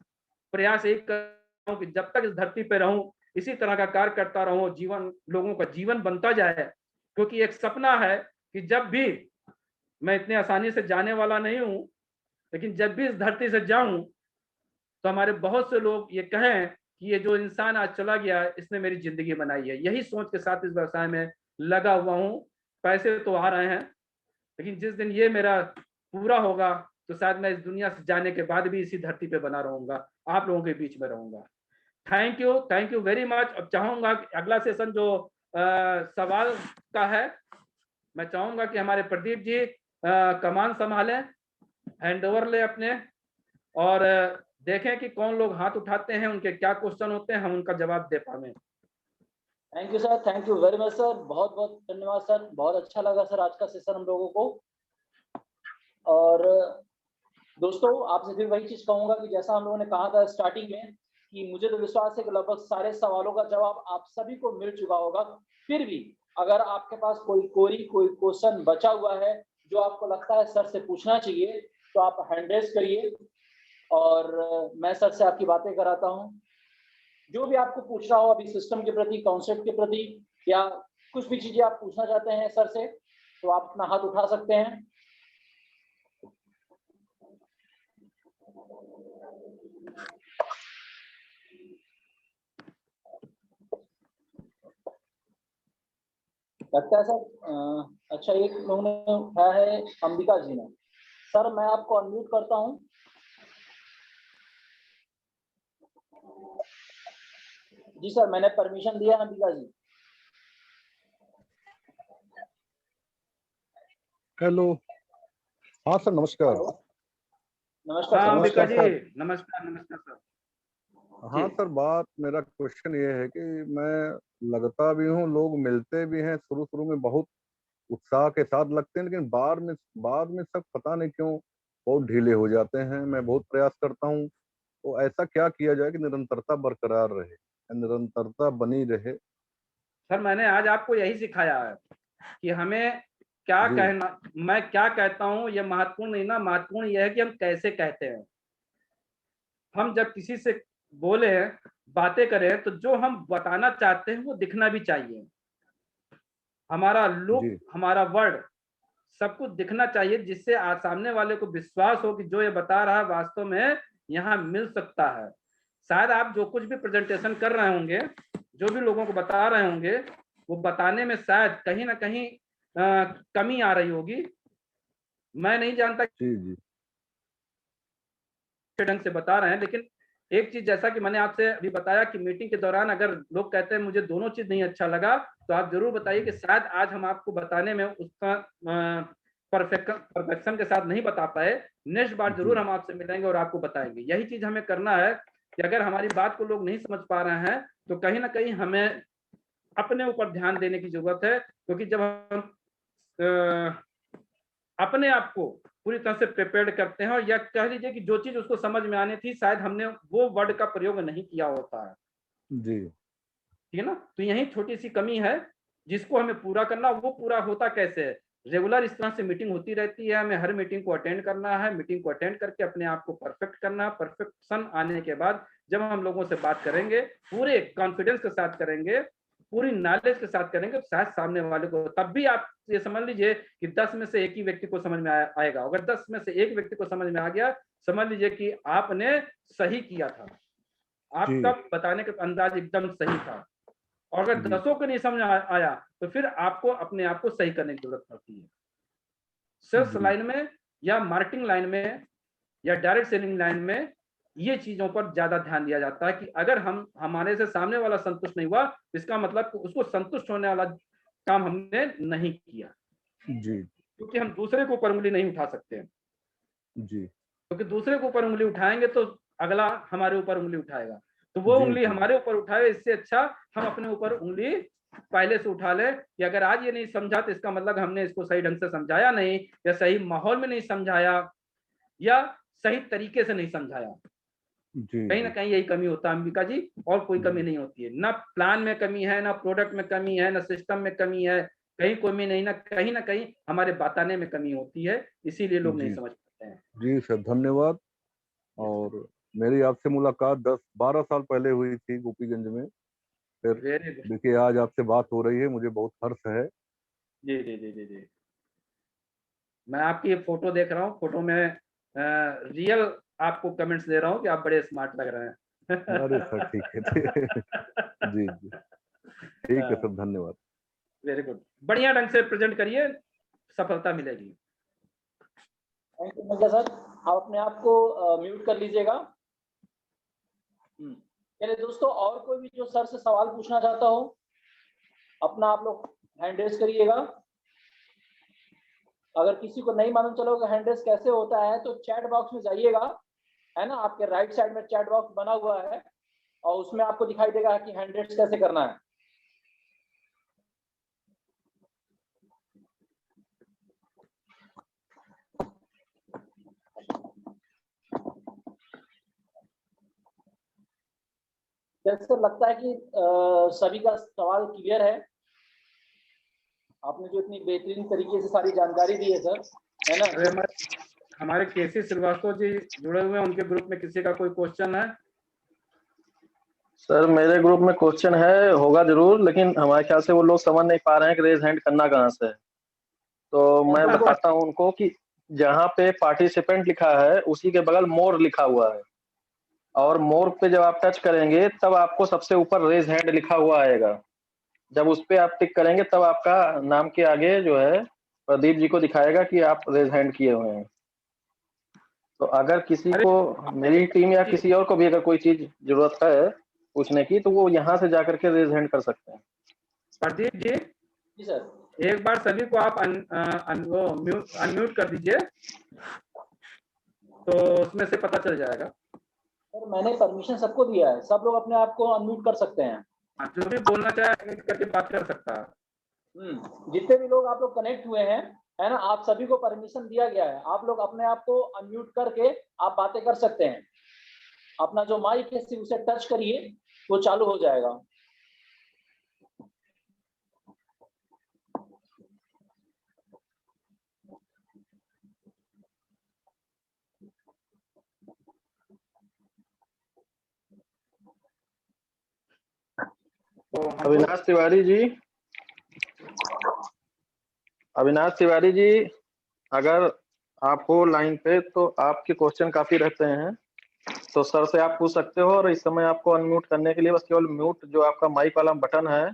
प्रयास एक कर रहा हूं कि जब तक इस धरती पे रहूं, इसी तरह का कार्य करता रहूं, जीवन लोगों का जीवन बनता जाए। क्योंकि एक सपना है कि जब भी, मैं इतने आसानी से जाने वाला नहीं हूं, लेकिन जब भी इस धरती से जाऊं तो हमारे बहुत से लोग ये कहें कि ये जो इंसान आज चला गया, इसने मेरी जिंदगी बनाई है। यही सोच के साथ इस व्यवसाय में लगा हुआ हूं। पैसे तो आ रहे हैं, लेकिन जिस दिन ये मेरा पूरा होगा तो शायद मैं इस दुनिया से जाने के बाद भी इसी धरती पे बना रहूंगा, आप लोगों के बीच में रहूंगा। Thank you very much. अब चाहूंगा कि अगला सेशन जो सवाल का है, मैं चाहूंगा कि हमारे प्रदीप जी कमान संभालें, हैंड ओवर ले अपने, और देखें कि कौन लोग हाथ उठाते हैं, उनके क्या क्वेश्चन होते हैं, हम उनका जवाब दे पाए। Thank you sir, thank you very much sir, बहुत बहुत धन्यवाद सर, बहुत अच्छा लगा सर आज का सेशन हम लोगों को। और दोस्तों आपसे फिर वही चीज कहूंगा कि जैसा हम लोगों ने कहा था स्टार्टिंग में कि मुझे तो विश्वास है कि लगभग सारे सवालों का जवाब आप सभी को मिल चुका होगा। फिर भी अगर आपके पास कोई क्वेश्चन बचा हुआ है जो आपको लगता है सर से पूछना चाहिए, तो आप हैंड रेज करिए और मैं सर से आपकी बातें कराता हूँ। जो भी आपको पूछना हो अभी सिस्टम के प्रति, कॉन्सेप्ट के प्रति, या कुछ भी चीजें आप पूछना चाहते हैं सर से, तो आप अपना हाथ उठा सकते हैं। लगता है सर अच्छा, एक लोगों ने उठाया है, अंबिका जी ने। सर मैं आपको अनम्यूट करता हूं। जी सर, मैंने परमिशन दिया अंबिका जी। हेलो, हाँ सर नमस्कार। नमस्कार हाँ सर। अंबिका जी, सर। नमस्कार नमस्कार सर। हाँ सर, बात मेरा क्वेश्चन ये है कि मैं लगता भी हूँ, लोग मिलते भी हैं, शुरू शुरू में बहुत उत्साह के साथ लगते हैं, लेकिन बाद में सब पता नहीं क्यों बहुत ढीले हो जाते हैं। मैं बहुत प्रयास करता हूँ, तो ऐसा क्या किया जाए कि निरंतरता बरकरार रहे, निरंतरता बनी रहे। सर मैंने आज आपको यही सिखाया है कि हमें क्या जी कहना, मैं क्या कहता हूँ ये महत्वपूर्ण नहीं ना, महत्वपूर्ण यह है कि हम कैसे कहते हैं। हम जब किसी से बोले, बातें करें, तो जो हम बताना चाहते हैं वो दिखना भी चाहिए। हमारा लुक, जी हमारा वर्ड, सब कुछ दिखना चाहिए, जिससे सामने वाले को विश्वास हो कि जो ये बता रहा है वास्तव में यहाँ मिल सकता है। शायद आप जो कुछ भी प्रेजेंटेशन कर रहे होंगे, जो भी लोगों को बता रहे होंगे, वो बताने में शायद कहीं ना कहीं कमी आ रही होगी। मैं नहीं जानता जी जी ढंग से बता रहे हैं, लेकिन एक चीज जैसा कि मैंने आपसे अभी बताया कि मीटिंग के दौरान अगर लोग कहते हैं मुझे दोनों चीज नहीं अच्छा लगा, तो आप जरूर बताइए कि शायद आज हम आपको बताने में उसका परफेक्शन के साथ नहीं बता पाए। नेक्स्ट बार जरूर हम आपसे मिलेंगे और आपको बताएंगे। यही चीज हमें करना है कि अगर हमारी बात को लोग नहीं समझ पा रहे हैं तो कहीं ना कहीं हमें अपने ऊपर ध्यान देने की जरूरत है, क्योंकि जब हम अपने आप को पूरी तरह से प्रिपेयर्ड करते हैं, और या कह लीजिए कि जो चीज उसको समझ में आनी थी शायद हमने वो वर्ड का प्रयोग नहीं किया होता है, जी ठीक है ना। तो यही छोटी सी कमी है जिसको हमें पूरा करना। वो पूरा होता कैसे है? रेगुलर इस तरह से मीटिंग होती रहती है, हमें हर मीटिंग को अटेंड करना है, मीटिंग को अटेंड करके अपने आप को परफेक्ट करना है। परफेक्शन आने के बाद जब हम लोगों से बात करेंगे, पूरे कॉन्फिडेंस के साथ करेंगे, पूरी नॉलेज के साथ करेंगे, तो शायद सामने वाले को, तब भी आप ये समझ लीजिए कि 10 में से एक ही व्यक्ति को समझ में आएगा। अगर 10 में से एक व्यक्ति को समझ में आ गया, समझ लीजिए कि आपने सही किया था, आपका बताने का अंदाज एकदम सही था। और अगर 10 को नहीं समझ आया तो फिर आपको अपने आप को सही करने की जरूरत पड़ती है। सेल्स लाइन में या मार्केटिंग लाइन में या डायरेक्ट सेलिंग लाइन में ये चीजों पर ज्यादा ध्यान दिया जाता है कि अगर हम हमारे से सामने वाला संतुष्ट नहीं हुआ, इसका मतलब उसको संतुष्ट होने वाला काम हमने नहीं किया जी, क्योंकि हम दूसरे के ऊपर उंगली नहीं उठा सकते हैं जी, क्योंकि दूसरे के ऊपर उंगली उठाएंगे तो अगला हमारे ऊपर उंगली उठाएगा, तो वो जी, उंगली जी। हमारे ऊपर उठाए, इससे अच्छा हम अपने ऊपर उंगली पहले से उठा ले कि अगर आज ये नहीं समझा तो इसका मतलब हमने इसको सही ढंग से समझाया नहीं, या सही माहौल में नहीं समझाया, या सही तरीके से नहीं समझाया। जी, कहीं ना जी, कहीं यही कमी होता है अंबिका जी, और कोई कमी जी, नहीं होती है। ना प्लान में कमी है, ना प्रोडक्ट में कमी है, ना सिस्टम में कमी है, कहीं कमी नहीं, ना कहीं हमारे बताने में कमी होती है, इसीलिए लोग नहीं जी, समझ पाते हैं। जी सर, धन्यवाद। और मेरी आपसे मुलाकात 10-12 साल पहले हुई थी गोपीगंज में। फिर वेरी गुड। देखिए आज आपसे बात हो रही है, मुझे बहुत हर्ष है। जी जी जी जी जी। मैं आपकी ये फोटो देख रहा हूँ, फोटो में रियल आपको कमेंट्स दे रहा हूँ कि आप बड़े स्मार्ट लग रहे हैं। अरे सर ठीक है। जी, जी, ठीक है सर, धन्यवाद। वेरी गुड, बढ़िया ढंग से प्रेजेंट करिए, सफलता मिलेगी। थैंक यू मिर्जा सर, आप अपने आप को म्यूट कर लीजिएगा। चलिए दोस्तों, और कोई भी जो सर से सवाल पूछना चाहता हो, अपना आप लोग हैंड रेज करिएगा। अगर किसी को नहीं मालूम चला होगा हैंड रेज कैसे होता है, तो चैट बॉक्स में जाइएगा, है ना, आपके राइट साइड में चैट बॉक्स बना हुआ है, और उसमें आपको दिखाई देगा कि हैंड रेज कैसे करना है। जैसे लगता है कि सभी का सवाल क्लियर है। आपने जो इतनी बेहतरीन तरीके से सारी जानकारी दी है सर, है ना। अरे हमारे केसी श्रीवास्तव जी जुड़े हुए हैं, उनके ग्रुप में किसी का कोई क्वेश्चन है? सर मेरे ग्रुप में क्वेश्चन है, होगा जरूर, लेकिन हमारे ख्याल से वो लोग समझ नहीं पा रहे हैं कि रेज हैंड करना कहाँ से है। तो मैं बताता हूँ उनको कि जहाँ पे पार्टिसिपेंट लिखा है उसी के बगल मोर लिखा हुआ है, और मोर पे जब आप टच करेंगे तब आपको सबसे ऊपर रेज हैंड लिखा हुआ आएगा। जब उस पे आप टिक करेंगे तब आपका नाम के आगे जो है प्रदीप जी को दिखाएगा कि आप रेज हैंड किए हुए हैं। तो अगर किसी को, मेरी टीम या किसी और को भी अगर कोई चीज जरूरत है पूछने की, तो वो यहाँ से जाकर के रेज हैंड कर सकते हैं। प्रदीप जी, जी सर, एक बार सभी को आप अनम्यूट कर दीजिए, तो उसमें से पता चल जाएगा। सर मैंने परमिशन सबको दिया है, सब लोग अपने आप को अनम्यूट कर सकते हैं। जो भी बोलना चाहे करके बात कर सकता है। जितने भी लोग आप लोग कनेक्ट हुए हैं, है ना, आप सभी को परमिशन दिया गया है, आप लोग अपने आप को अनम्यूट करके आप बातें कर सकते हैं। अपना जो माइक है सिर्फ उसे टच करिए, वो चालू हो जाएगा। तो अविनाश तिवारी जी, अगर आप हो लाइन पे तो आपके क्वेश्चन काफी रहते हैं, तो सर से आप पूछ सकते हो। और इस समय आपको अनम्यूट करने के लिए बस केवल म्यूट जो आपका माइक वाला बटन है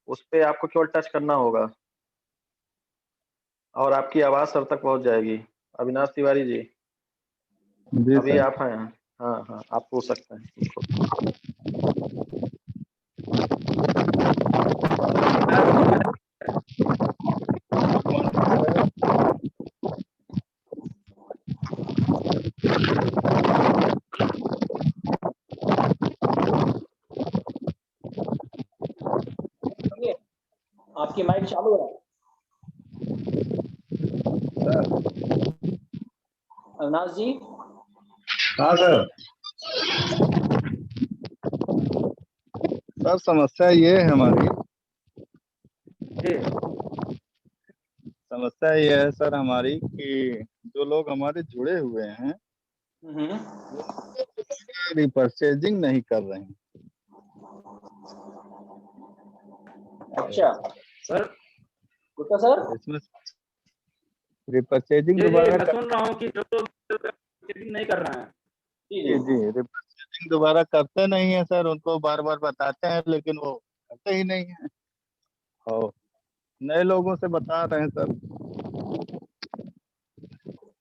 उस पे आपको केवल टच करना होगा और आपकी आवाज सर तक पहुंच जाएगी। अविनाश तिवारी जी, अभी आप हैं? हाँ हाँ, आप पूछ सकते हैं। आपकी माइक चालू है अविनाश जी। हाँ सर। सर समस्या ये है हमारी, समस्या ये है सर हमारी कि जो लोग हमारे जुड़े हुए हैं रिपर्चेजिंग नहीं कर रहे हैं। अच्छा सर गुप्ता सर, इसमें रिपर्चेजिंग मैं दोबारा सुन रहा हूँ कि जो लोग नहीं कर रहे हैं। जी रिपर्चेजिंग दोबारा करते नहीं है सर, उनको बार बार बताते हैं लेकिन वो करते ही नहीं है और नए लोगों से बता रहे हैं सर।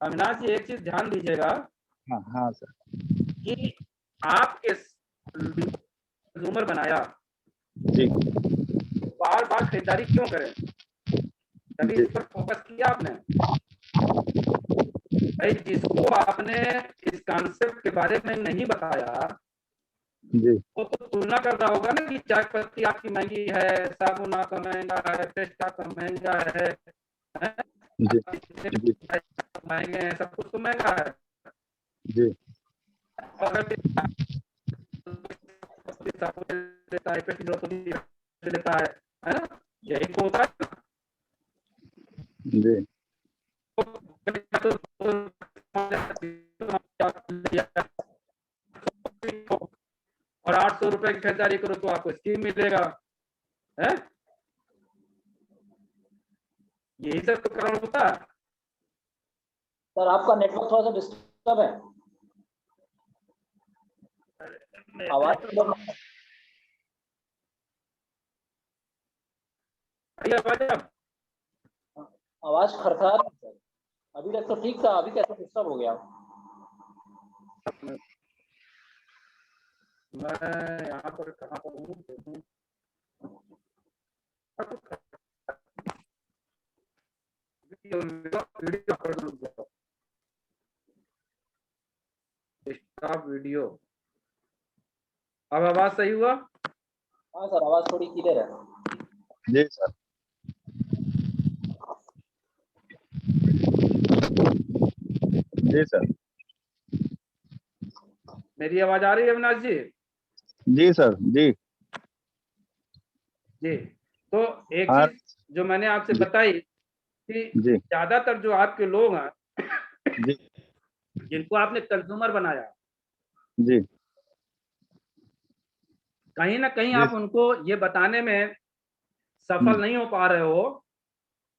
अविनाश जी एक चीज ध्यान दीजिएगा हाँ हाँ सर। कि आप इस कंज्यूमर बनाया जी बार बार खरीदारी क्यों करें, कभी इस पर फोकस किया आपने? भाई जिसको आपने इस कॉन्सेप्ट के बारे में नहीं बताया जी वो तो तुलना कर रहा होगा ना कि चाय पत्ती आपकी महंगी है, साबुन आपका महंगा है, पेस्ट आपका महंगा है, जी जी महंगे हैं, सब कुछ तो महंगा है। जी अगर देता है पेस्ट देता है ना, यही तो होता है। जी और 800 रुपए की खरीदारी करो तो आपको स्कीम मिलेगा है, यही सब तो कारण होता है। सर आपका नेटवर्क थोड़ा सा डिस्टर्ब है, आवाज आवाज खरखरा रही है सर। अभी तक तो ठीक था, अभी कैसे डिस्टर्ब हो गया? मैं यहाँ पर कहाँ पर हूँ, वीडियो। अब आवाज सही हुआ? हाँ सर आवाज थोड़ी क्लियर है। जी सर। जी सर। मेरी आवाज आ रही है अविनाश जी? जी सर। जी जी तो एक हाँ चीज जो मैंने आपसे जी बताई कि जी ज्यादातर जो आपके लोग हैं जी जिनको आपने कंज्यूमर बनाया, जी कहीं ना कहीं जी आप उनको ये बताने में सफल नहीं हो पा रहे हो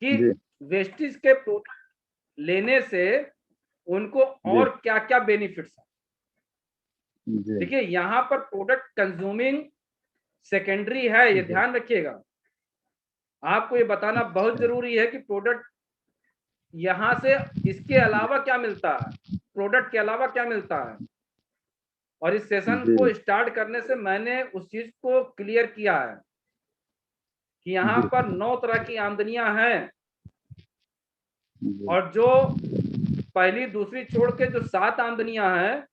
कि जी वेस्टेज के प्रोडक्ट लेने से उनको जी और क्या क्या बेनिफिट्स हैं। जी देखिए यहाँ पर प्रोडक्ट कंज्यूमिंग सेकेंडरी है, ये ध्यान रखिएगा। आपको ये बताना बहुत जरूरी है कि प्रोडक्ट यहाँ से इसके अलावा क्या मिलता है, प्रोडक्ट के अलावा क्या मिलता है। और इस सेशन को स्टार्ट करने से मैंने उस चीज को क्लियर किया है कि यहाँ पर 9 तरह की आमदनियां हैं और जो पहली दूसरी छोड़ के जो 7 आमदनियां हैं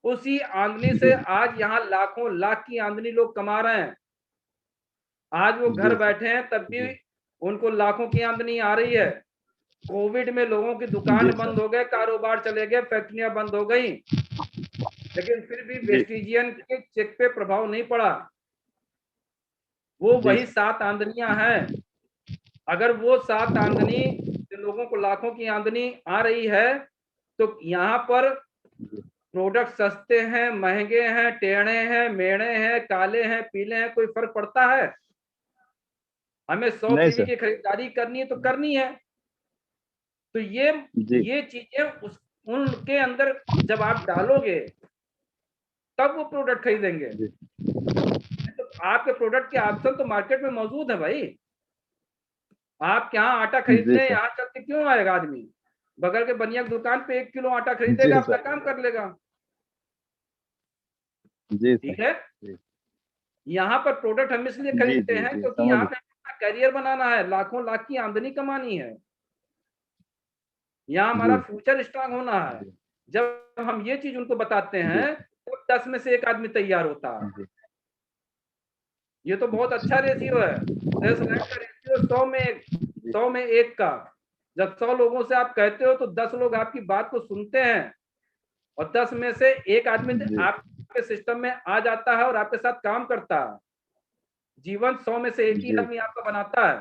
उसी आमदनी से आज यहाँ लाखों लाख की आमदनी लोग कमा रहे हैं। आज वो घर बैठे हैं तब भी उनको लाखों की आमदनी आ रही है। कोविड में लोगों की दुकान बंद हो गए, कारोबार चले गए, फैक्ट्रियां बंद हो गई, लेकिन फिर भी वेस्टिजियन के चेक पे प्रभाव नहीं पड़ा। वो वही 7 आमदनियां हैं। अगर वो 7 आमदनी लोगों को लाखों की आमदनी आ रही है तो यहाँ पर प्रोडक्ट सस्ते हैं, महंगे हैं, टेढ़े हैं, मेढ़े हैं, काले हैं, पीले हैं, कोई फर्क पड़ता है? हमें 100 टीवी की खरीदारी करनी है तो करनी है। तो ये चीजें उनके अंदर जब आप डालोगे तब वो प्रोडक्ट खरीदेंगे। तो आपके प्रोडक्ट के ऑप्शन तो मार्केट में मौजूद है भाई। आप यहाँ आटा खरीदने यहाँ चल के क्यों आएगा आदमी? बगल के बनिया की दुकान पे 1 किलो आटा खरीदेगा, अपना काम कर लेगा। ठीक है, यहाँ पर प्रोडक्ट हम इसलिए खरीदते हैं क्योंकि यहाँ पे करियर बनाना है, लाखों लाख की आमदनी कमानी है, यहाँ हमारा फ्यूचर स्ट्रांग होना है। जब हम ये चीज उनको बताते हैं तो 10 में से 1 आदमी तैयार होता है। ये तो बहुत अच्छा रेशियो है, 10 लाख का कहते हो 100 में एक का, जब 100 लोगों से आप कहते हो तो 10 लोग आपकी बात को सुनते हैं और 10 में से एक आदमी आपके सिस्टम में आ जाता है और आपके साथ काम करता है। जीवन 100 में से एक ही आदमी आपका बनाता है।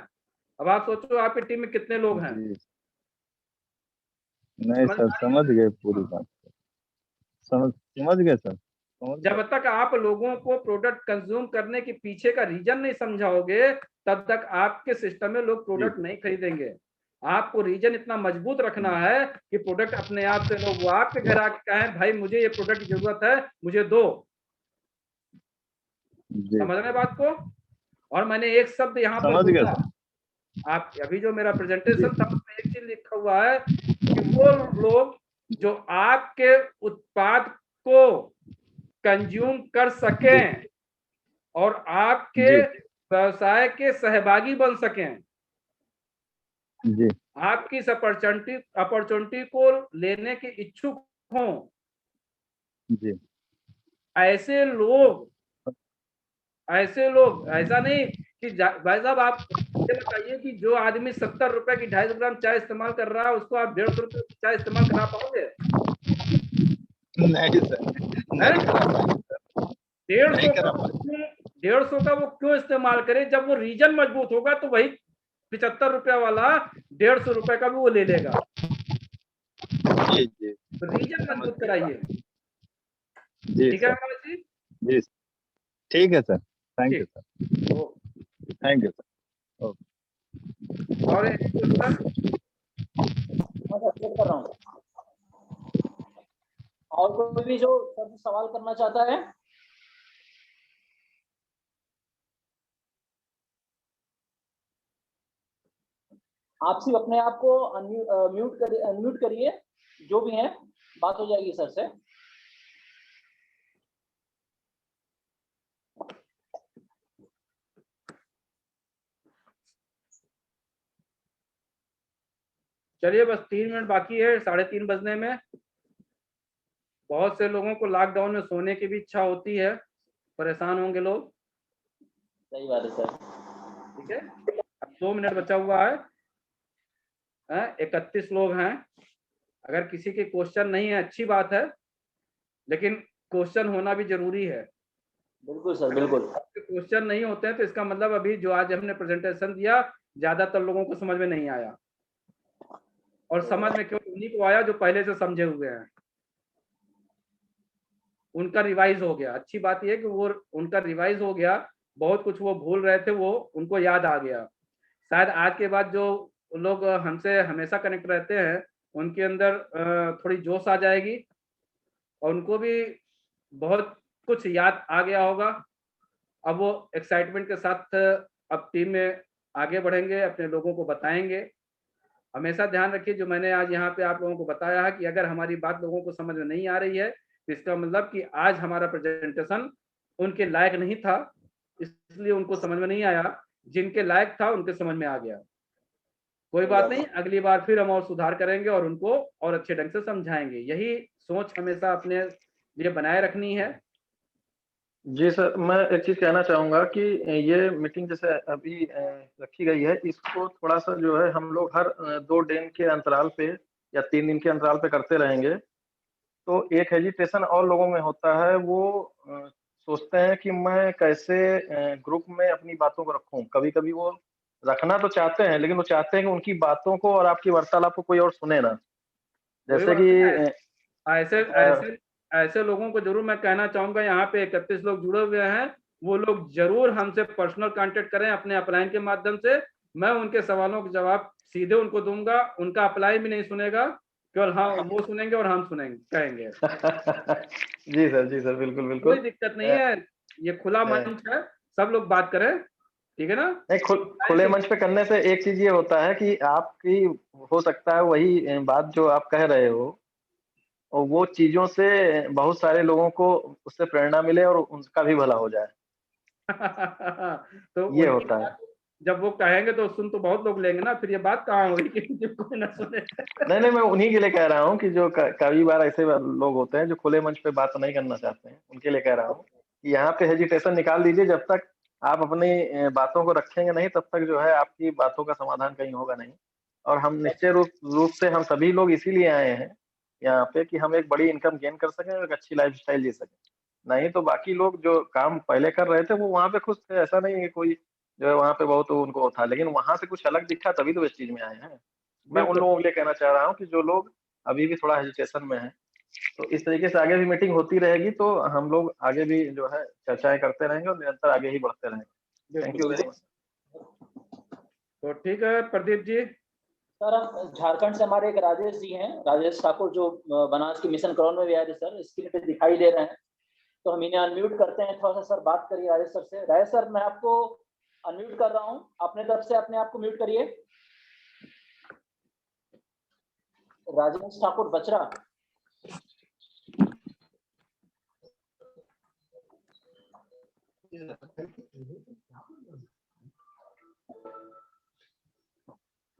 अब आप सोचो आपकी टीम में कितने लोग हैं। नहीं सर, समझ गए पूरी बात, समझ गए सर। जब तक आप लोगों को प्रोडक्ट कंज्यूम करने के पीछे का रीजन नहीं समझाओगे, तब तक आपके सिस्टम में लोग प्रोडक्ट नहीं खरीदेंगे। आपको रीजन इतना मजबूत रखना है कि प्रोडक्ट अपने आप से लोग वो आपके घर आके कहें भाई मुझे ये प्रोडक्ट की जरूरत है, मुझे दो। समझ रहे बात को? और मैंने एक शब्द यहाँ पर बोला, आप अभी जो मेरा प्रेजेंटेशन था उसमें एक चीज लिखा हुआ है कि वो लोग जो आपके उत्पाद को कंज्यूम कर सकें और आपके व्यवसाय के सहभागी बन सकें, जी, आपकी इस अपॉर्चुनिटी को लेने के इच्छुक हों, जी, ऐसे लोग, ऐसा नहीं कि भाई साहब आप ये बताइए कि जो आदमी 70 रुपए की 250 ग्राम चाय इस्तेमाल कर रहा है उसको आप 150 रुपए की चाय इस्तेमाल करा पाओगे? नहीं सर, 150 का वो क्यों इस्तेमाल करे? जब वो रीजन मजबूत होगा तो वही 75 रुपया वाला 150 रुपए का भी वो ले लेगा। जी, जी, तो रीजन मजबूत कराइए। जी, ठीक है जी? जी, ठीक है sir, thank you sir, thank you sir. और कर रहा हूँ। और कोई भी जो सवाल करना चाहता है? आप सिर्फ अपने आप को अनम्यूट करिए, जो भी है बात हो जाएगी सर से। चलिए बस 3 मिनट बाकी है 3:30 बजने में। बहुत से लोगों को लॉकडाउन में सोने की भी इच्छा होती है, परेशान होंगे लोग। सही बात है सर। ठीक है, अब 2 मिनट बचा हुआ है। 31 लोग हैं। अगर किसी के क्वेश्चन नहीं है अच्छी बात है, लेकिन क्वेश्चन होना भी जरूरी है। बिल्कुल सर, बिल्कुल। क्वेश्चन नहीं होते हैं तो इसका मतलब अभी जो आज हमने प्रेजेंटेशन दिया ज्यादातर लोगों को समझ में नहीं आया, और समझ में क्यों उन्हीं को आया जो पहले से समझे हुए हैं, उनका रिवाइज हो गया। अच्छी बात यह कि वो उनका रिवाइज हो गया, बहुत कुछ वो भूल रहे थे वो उनको याद आ गया। शायद आज के बाद जो लोग हमसे हमेशा कनेक्ट रहते हैं उनके अंदर थोड़ी जोश आ जाएगी और उनको भी बहुत कुछ याद आ गया होगा। अब वो एक्साइटमेंट के साथ अब टीम में आगे बढ़ेंगे, अपने लोगों को बताएंगे। हमेशा ध्यान रखिए जो मैंने आज यहाँ पे आप लोगों को बताया है कि अगर हमारी बात लोगों को समझ में नहीं आ रही है तो इसका मतलब कि आज हमारा प्रेजेंटेशन उनके लायक नहीं था, इसलिए उनको समझ में नहीं आया। जिनके लायक था उनके समझ में आ गया। कोई बात नहीं, अगली बार फिर हम और सुधार करेंगे और उनको और अच्छे ढंग से समझाएंगे। यही सोच हमेशा अपने लिए बनाए रखनी है। जी सर, मैं एक चीज कहना चाहूंगा कि ये मीटिंग जैसे अभी रखी गई है, इसको थोड़ा सा जो है हम लोग हर 2 दिन के अंतराल पे या 3 दिन के अंतराल पे करते रहेंगे। तो एक हेजिटेशन और लोगों में होता है, वो सोचते हैं कि मैं कैसे ग्रुप में अपनी बातों को रखूं। कभी कभी वो रखना तो चाहते हैं, लेकिन वो चाहते हैं कि उनकी बातों को और आपकी वार्तालाप को कोई और सुने ना। जैसे कि ऐसे लोगों को जरूर मैं कहना चाहूंगा, यहाँ पे 31 लोग जुड़े हुए हैं, वो लोग जरूर हमसे पर्सनल कांटेक्ट करें अपने अपलाइन के माध्यम से। मैं उनके सवालों के जवाब सीधे उनको दूंगा। उनका अप्लाई भी नहीं सुनेगा, केवल हाँ वो सुनेंगे और हम सुनेंगे, कहेंगे। जी सर, बिल्कुल बिल्कुल, कोई दिक्कत नहीं है, ये खुला मंच है, सब लोग बात करें, ठीक है ना? नहीं, खुले मंच पे करने से एक चीज ये होता है कि आपकी हो सकता है वही बात जो आप कह रहे हो और वो चीजों से बहुत सारे लोगों को उससे प्रेरणा मिले और उनका भी भला हो जाए। तो ये होता है। जब वो कहेंगे तो सुन तो बहुत लोग लेंगे ना, फिर ये बात कहाँ होगी कि कोई ना सुने। नहीं, मैं उन्हीं के लिए कह रहा हूँ कि जो कई बार ऐसे लोग होते हैं जो खुले मंच पे बात नहीं करना चाहते हैं, उनके लिए कह रहा हूँ कि यहाँ पे हेजिटेशन निकाल दीजिए। जब तक आप अपनी बातों को रखेंगे नहीं तब तक जो है आपकी बातों का समाधान कहीं होगा नहीं। और हम निश्चय रूप से हम सभी लोग इसीलिए आए हैं यहाँ पे कि हम एक बड़ी इनकम गेन कर सकें और एक अच्छी लाइफस्टाइल जी सकें। नहीं तो बाकी लोग जो काम पहले कर रहे थे वो वहाँ पे खुश थे, ऐसा नहीं है कोई जो है वहाँ पे बहुत उनको था, लेकिन वहां से कुछ अलग दिखा तभी तो इस चीज में आए हैं। मैं उन लोगों के लिए कहना चाह रहा हूँ कि जो लोग अभी भी थोड़ा हेजिटेशन में है, तो इस तरीके से आगे भी मीटिंग होती रहेगी तो हम लोग आगे भी जो है चर्चाएं करते रहेंगे और निरंतर आगे ही बढ़ते रहेंगे। Thank you very much. तो ठीक है प्रदीप जी। सर हम झारखंड से हमारे एक राजेश जी हैं, राजेश ठाकुर, जो बनास की मिशन क्रॉन में भी आए थे सर, स्क्रीन पे दिखाई दे रहे हैं, तो हम इन्हें अनम्यूट करते हैं। थोड़ा सा सर बात करिए राजेश सर से। राजेश सर मैं आपको अनम्यूट कर रहा हूँ, अपने तरफ से अपने आप को म्यूट करिए। Rajesh Thakur Bachra.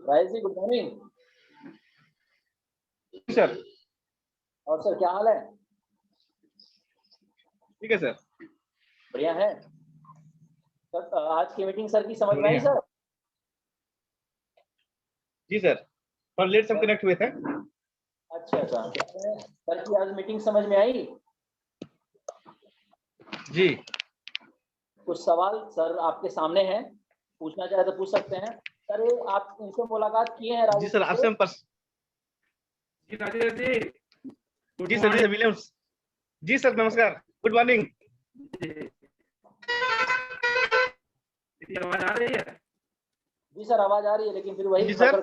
Rajesh ji good morning. Sir और सर क्या हाल है? ठीक है सर। बढ़िया है सर। आज की मीटिंग सर की समझ में आई सर? जी सर, पर लेट सब कनेक्ट हुए थे। अच्छा अच्छा, सर की आज मीटिंग समझ में आई? जी कुछ सवाल सर आपके सामने हैं, पूछना चाहे तो पूछ सकते हैं सर। ये आप इनसे मुलाकात किए हैं जी राजेश सर, आपसे हम जी राजेश जी। जी सर विलियम्स जी सर, नमस्कार, गुड मॉर्निंग। आवाज आ रही है? जी सर आवाज आ रही है, लेकिन फिर वही जी सर।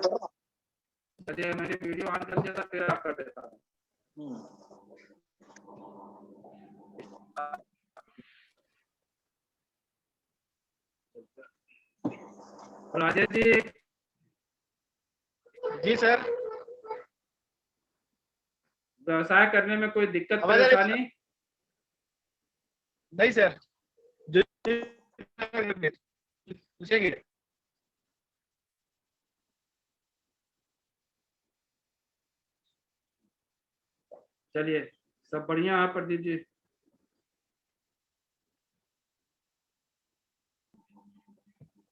अजय मैंने वीडियो ऑन कर दिया था, फिर आप कर देता हूँ। राजेश जी। जी सर। व्यवसाय करने में कोई दिक्कत आवाज आ रही है? परेशानी? नहीं सर, जो पूछेंगे। चलिए सब बढ़िया है प्रदीप जी।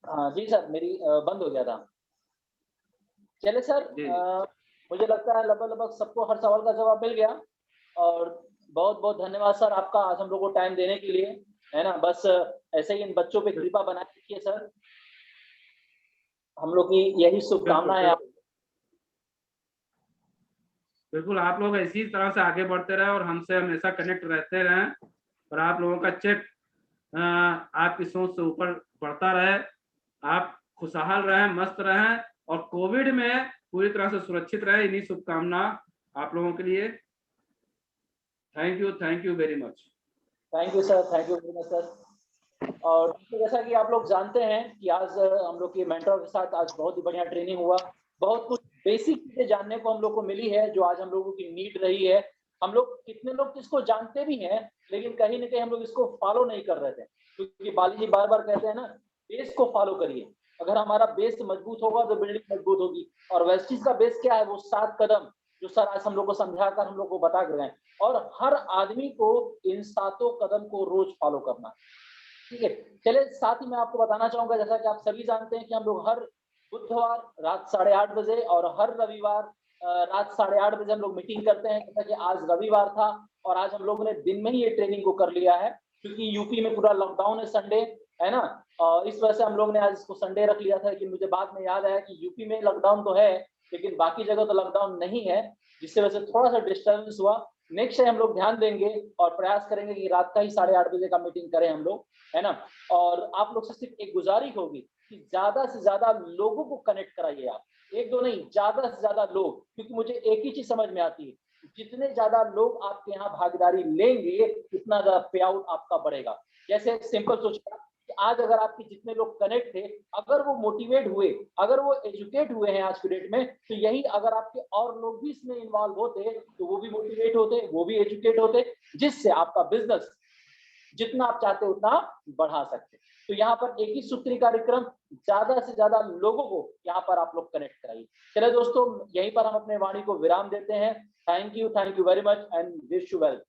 हाँ जी सर, मेरी बंद हो गया था। चले सर, मुझे लगता है लगभग सबको हर सवाल का जवाब मिल गया, और बहुत बहुत धन्यवाद सर आपका आज हम लोग को टाइम देने के लिए, है ना। बस ऐसे ही इन बच्चों पे कृपा बनाए रखिए सर, हम लोग की यही शुभकामनाएं है। बिल्कुल, आप लोग इसी तरह से आगे बढ़ते रहे और हमसे हमेशा कनेक्ट रहते रहें, और आप लोगों का चेक आपकी सोच से ऊपर बढ़ता रहे, आप खुशहाल रहें, मस्त रहें, और कोविड में पूरी तरह से सुरक्षित रहे। इन्हीं शुभकामना आप लोगों के लिए। Thank you very much. Thank you sir, thank you very much sir. और जैसा कि आप लोग जानते हैं कि आज हम लोग के मेंटर के साथ आज बहुत ही बढ़िया ट्रेनिंग हुआ, बहुत कुछ बेसिक चीजें जानने को हम लोग को मिली है जो आज हम लोगों की नीड रही है। हम लोग कितने लोग इसको जानते भी हैं, लेकिन कहीं ना कहीं हम लोग इसको फॉलो नहीं कर रहे थे, क्योंकि बाली जी बार बार कहते हैं ना, बेस को फॉलो करिए। अगर हमारा बेस मजबूत होगा तो बिल्डिंग मजबूत होगी। और वेस्टिज का बेस क्या है? वो 7 कदम जो सर आज हम लोग को समझाकर हम लोग को बता कर गए, और हर आदमी को इन 7 कदम को रोज फॉलो करना, ठीक है। चलिए, साथ ही मैं आपको बताना चाहूंगा, जैसा कि आप सभी जानते हैं कि हम लोग हर बुधवार रात 8:30 बजे और हर रविवार रात 8:30 बजे हम लोग मीटिंग करते हैं। जैसा कि आज रविवार था और आज हम लोगों ने दिन में ही ये ट्रेनिंग को कर लिया है, क्योंकि यूपी में पूरा लॉकडाउन है, संडे है ना। इस वजह से हम लोग ने आज इसको संडे रख लिया था, लेकिन मुझे बाद में याद आया कि यूपी में लॉकडाउन तो है लेकिन बाकी जगह तो लॉकडाउन नहीं है, जिससे वजह से थोड़ा सा डिस्टर्बेंस हुआ। नेक्स्ट टाइम हम लोग ध्यान देंगे और प्रयास करेंगे कि रात का ही 8:30 बजे का मीटिंग करें हम लोग, है ना। और आप लोग से सिर्फ एक गुजारिश होगी कि ज्यादा से ज्यादा लोगों को कनेक्ट कराइए आप, एक दो नहीं, ज्यादा से ज्यादा लोग, क्योंकि मुझे एक ही चीज समझ में आती है, जितने ज्यादा लोग आपके यहाँ भागीदारी लेंगे उतना ज्यादा पे आउट आपका बढ़ेगा। जैसे सिंपल सोचिए कि आज अगर आपके जितने लोग कनेक्ट थे, अगर वो मोटिवेट हुए, अगर वो एजुकेट हुए हैं आज के डेट में, तो यही अगर आपके और लोग भी इसमें इन्वॉल्व होते तो वो भी मोटिवेट होते, वो भी एजुकेट होते, जिससे आपका बिजनेस जितना आप चाहते उतना बढ़ा सकते। तो यहाँ पर एक ही सूत्री कार्यक्रम, ज्यादा से ज्यादा लोगों को यहाँ पर आप लोग कनेक्ट कराइए। चलिए दोस्तों, यहीं पर हम अपने वाणी को विराम देते हैं। Thank you very much and wish you well.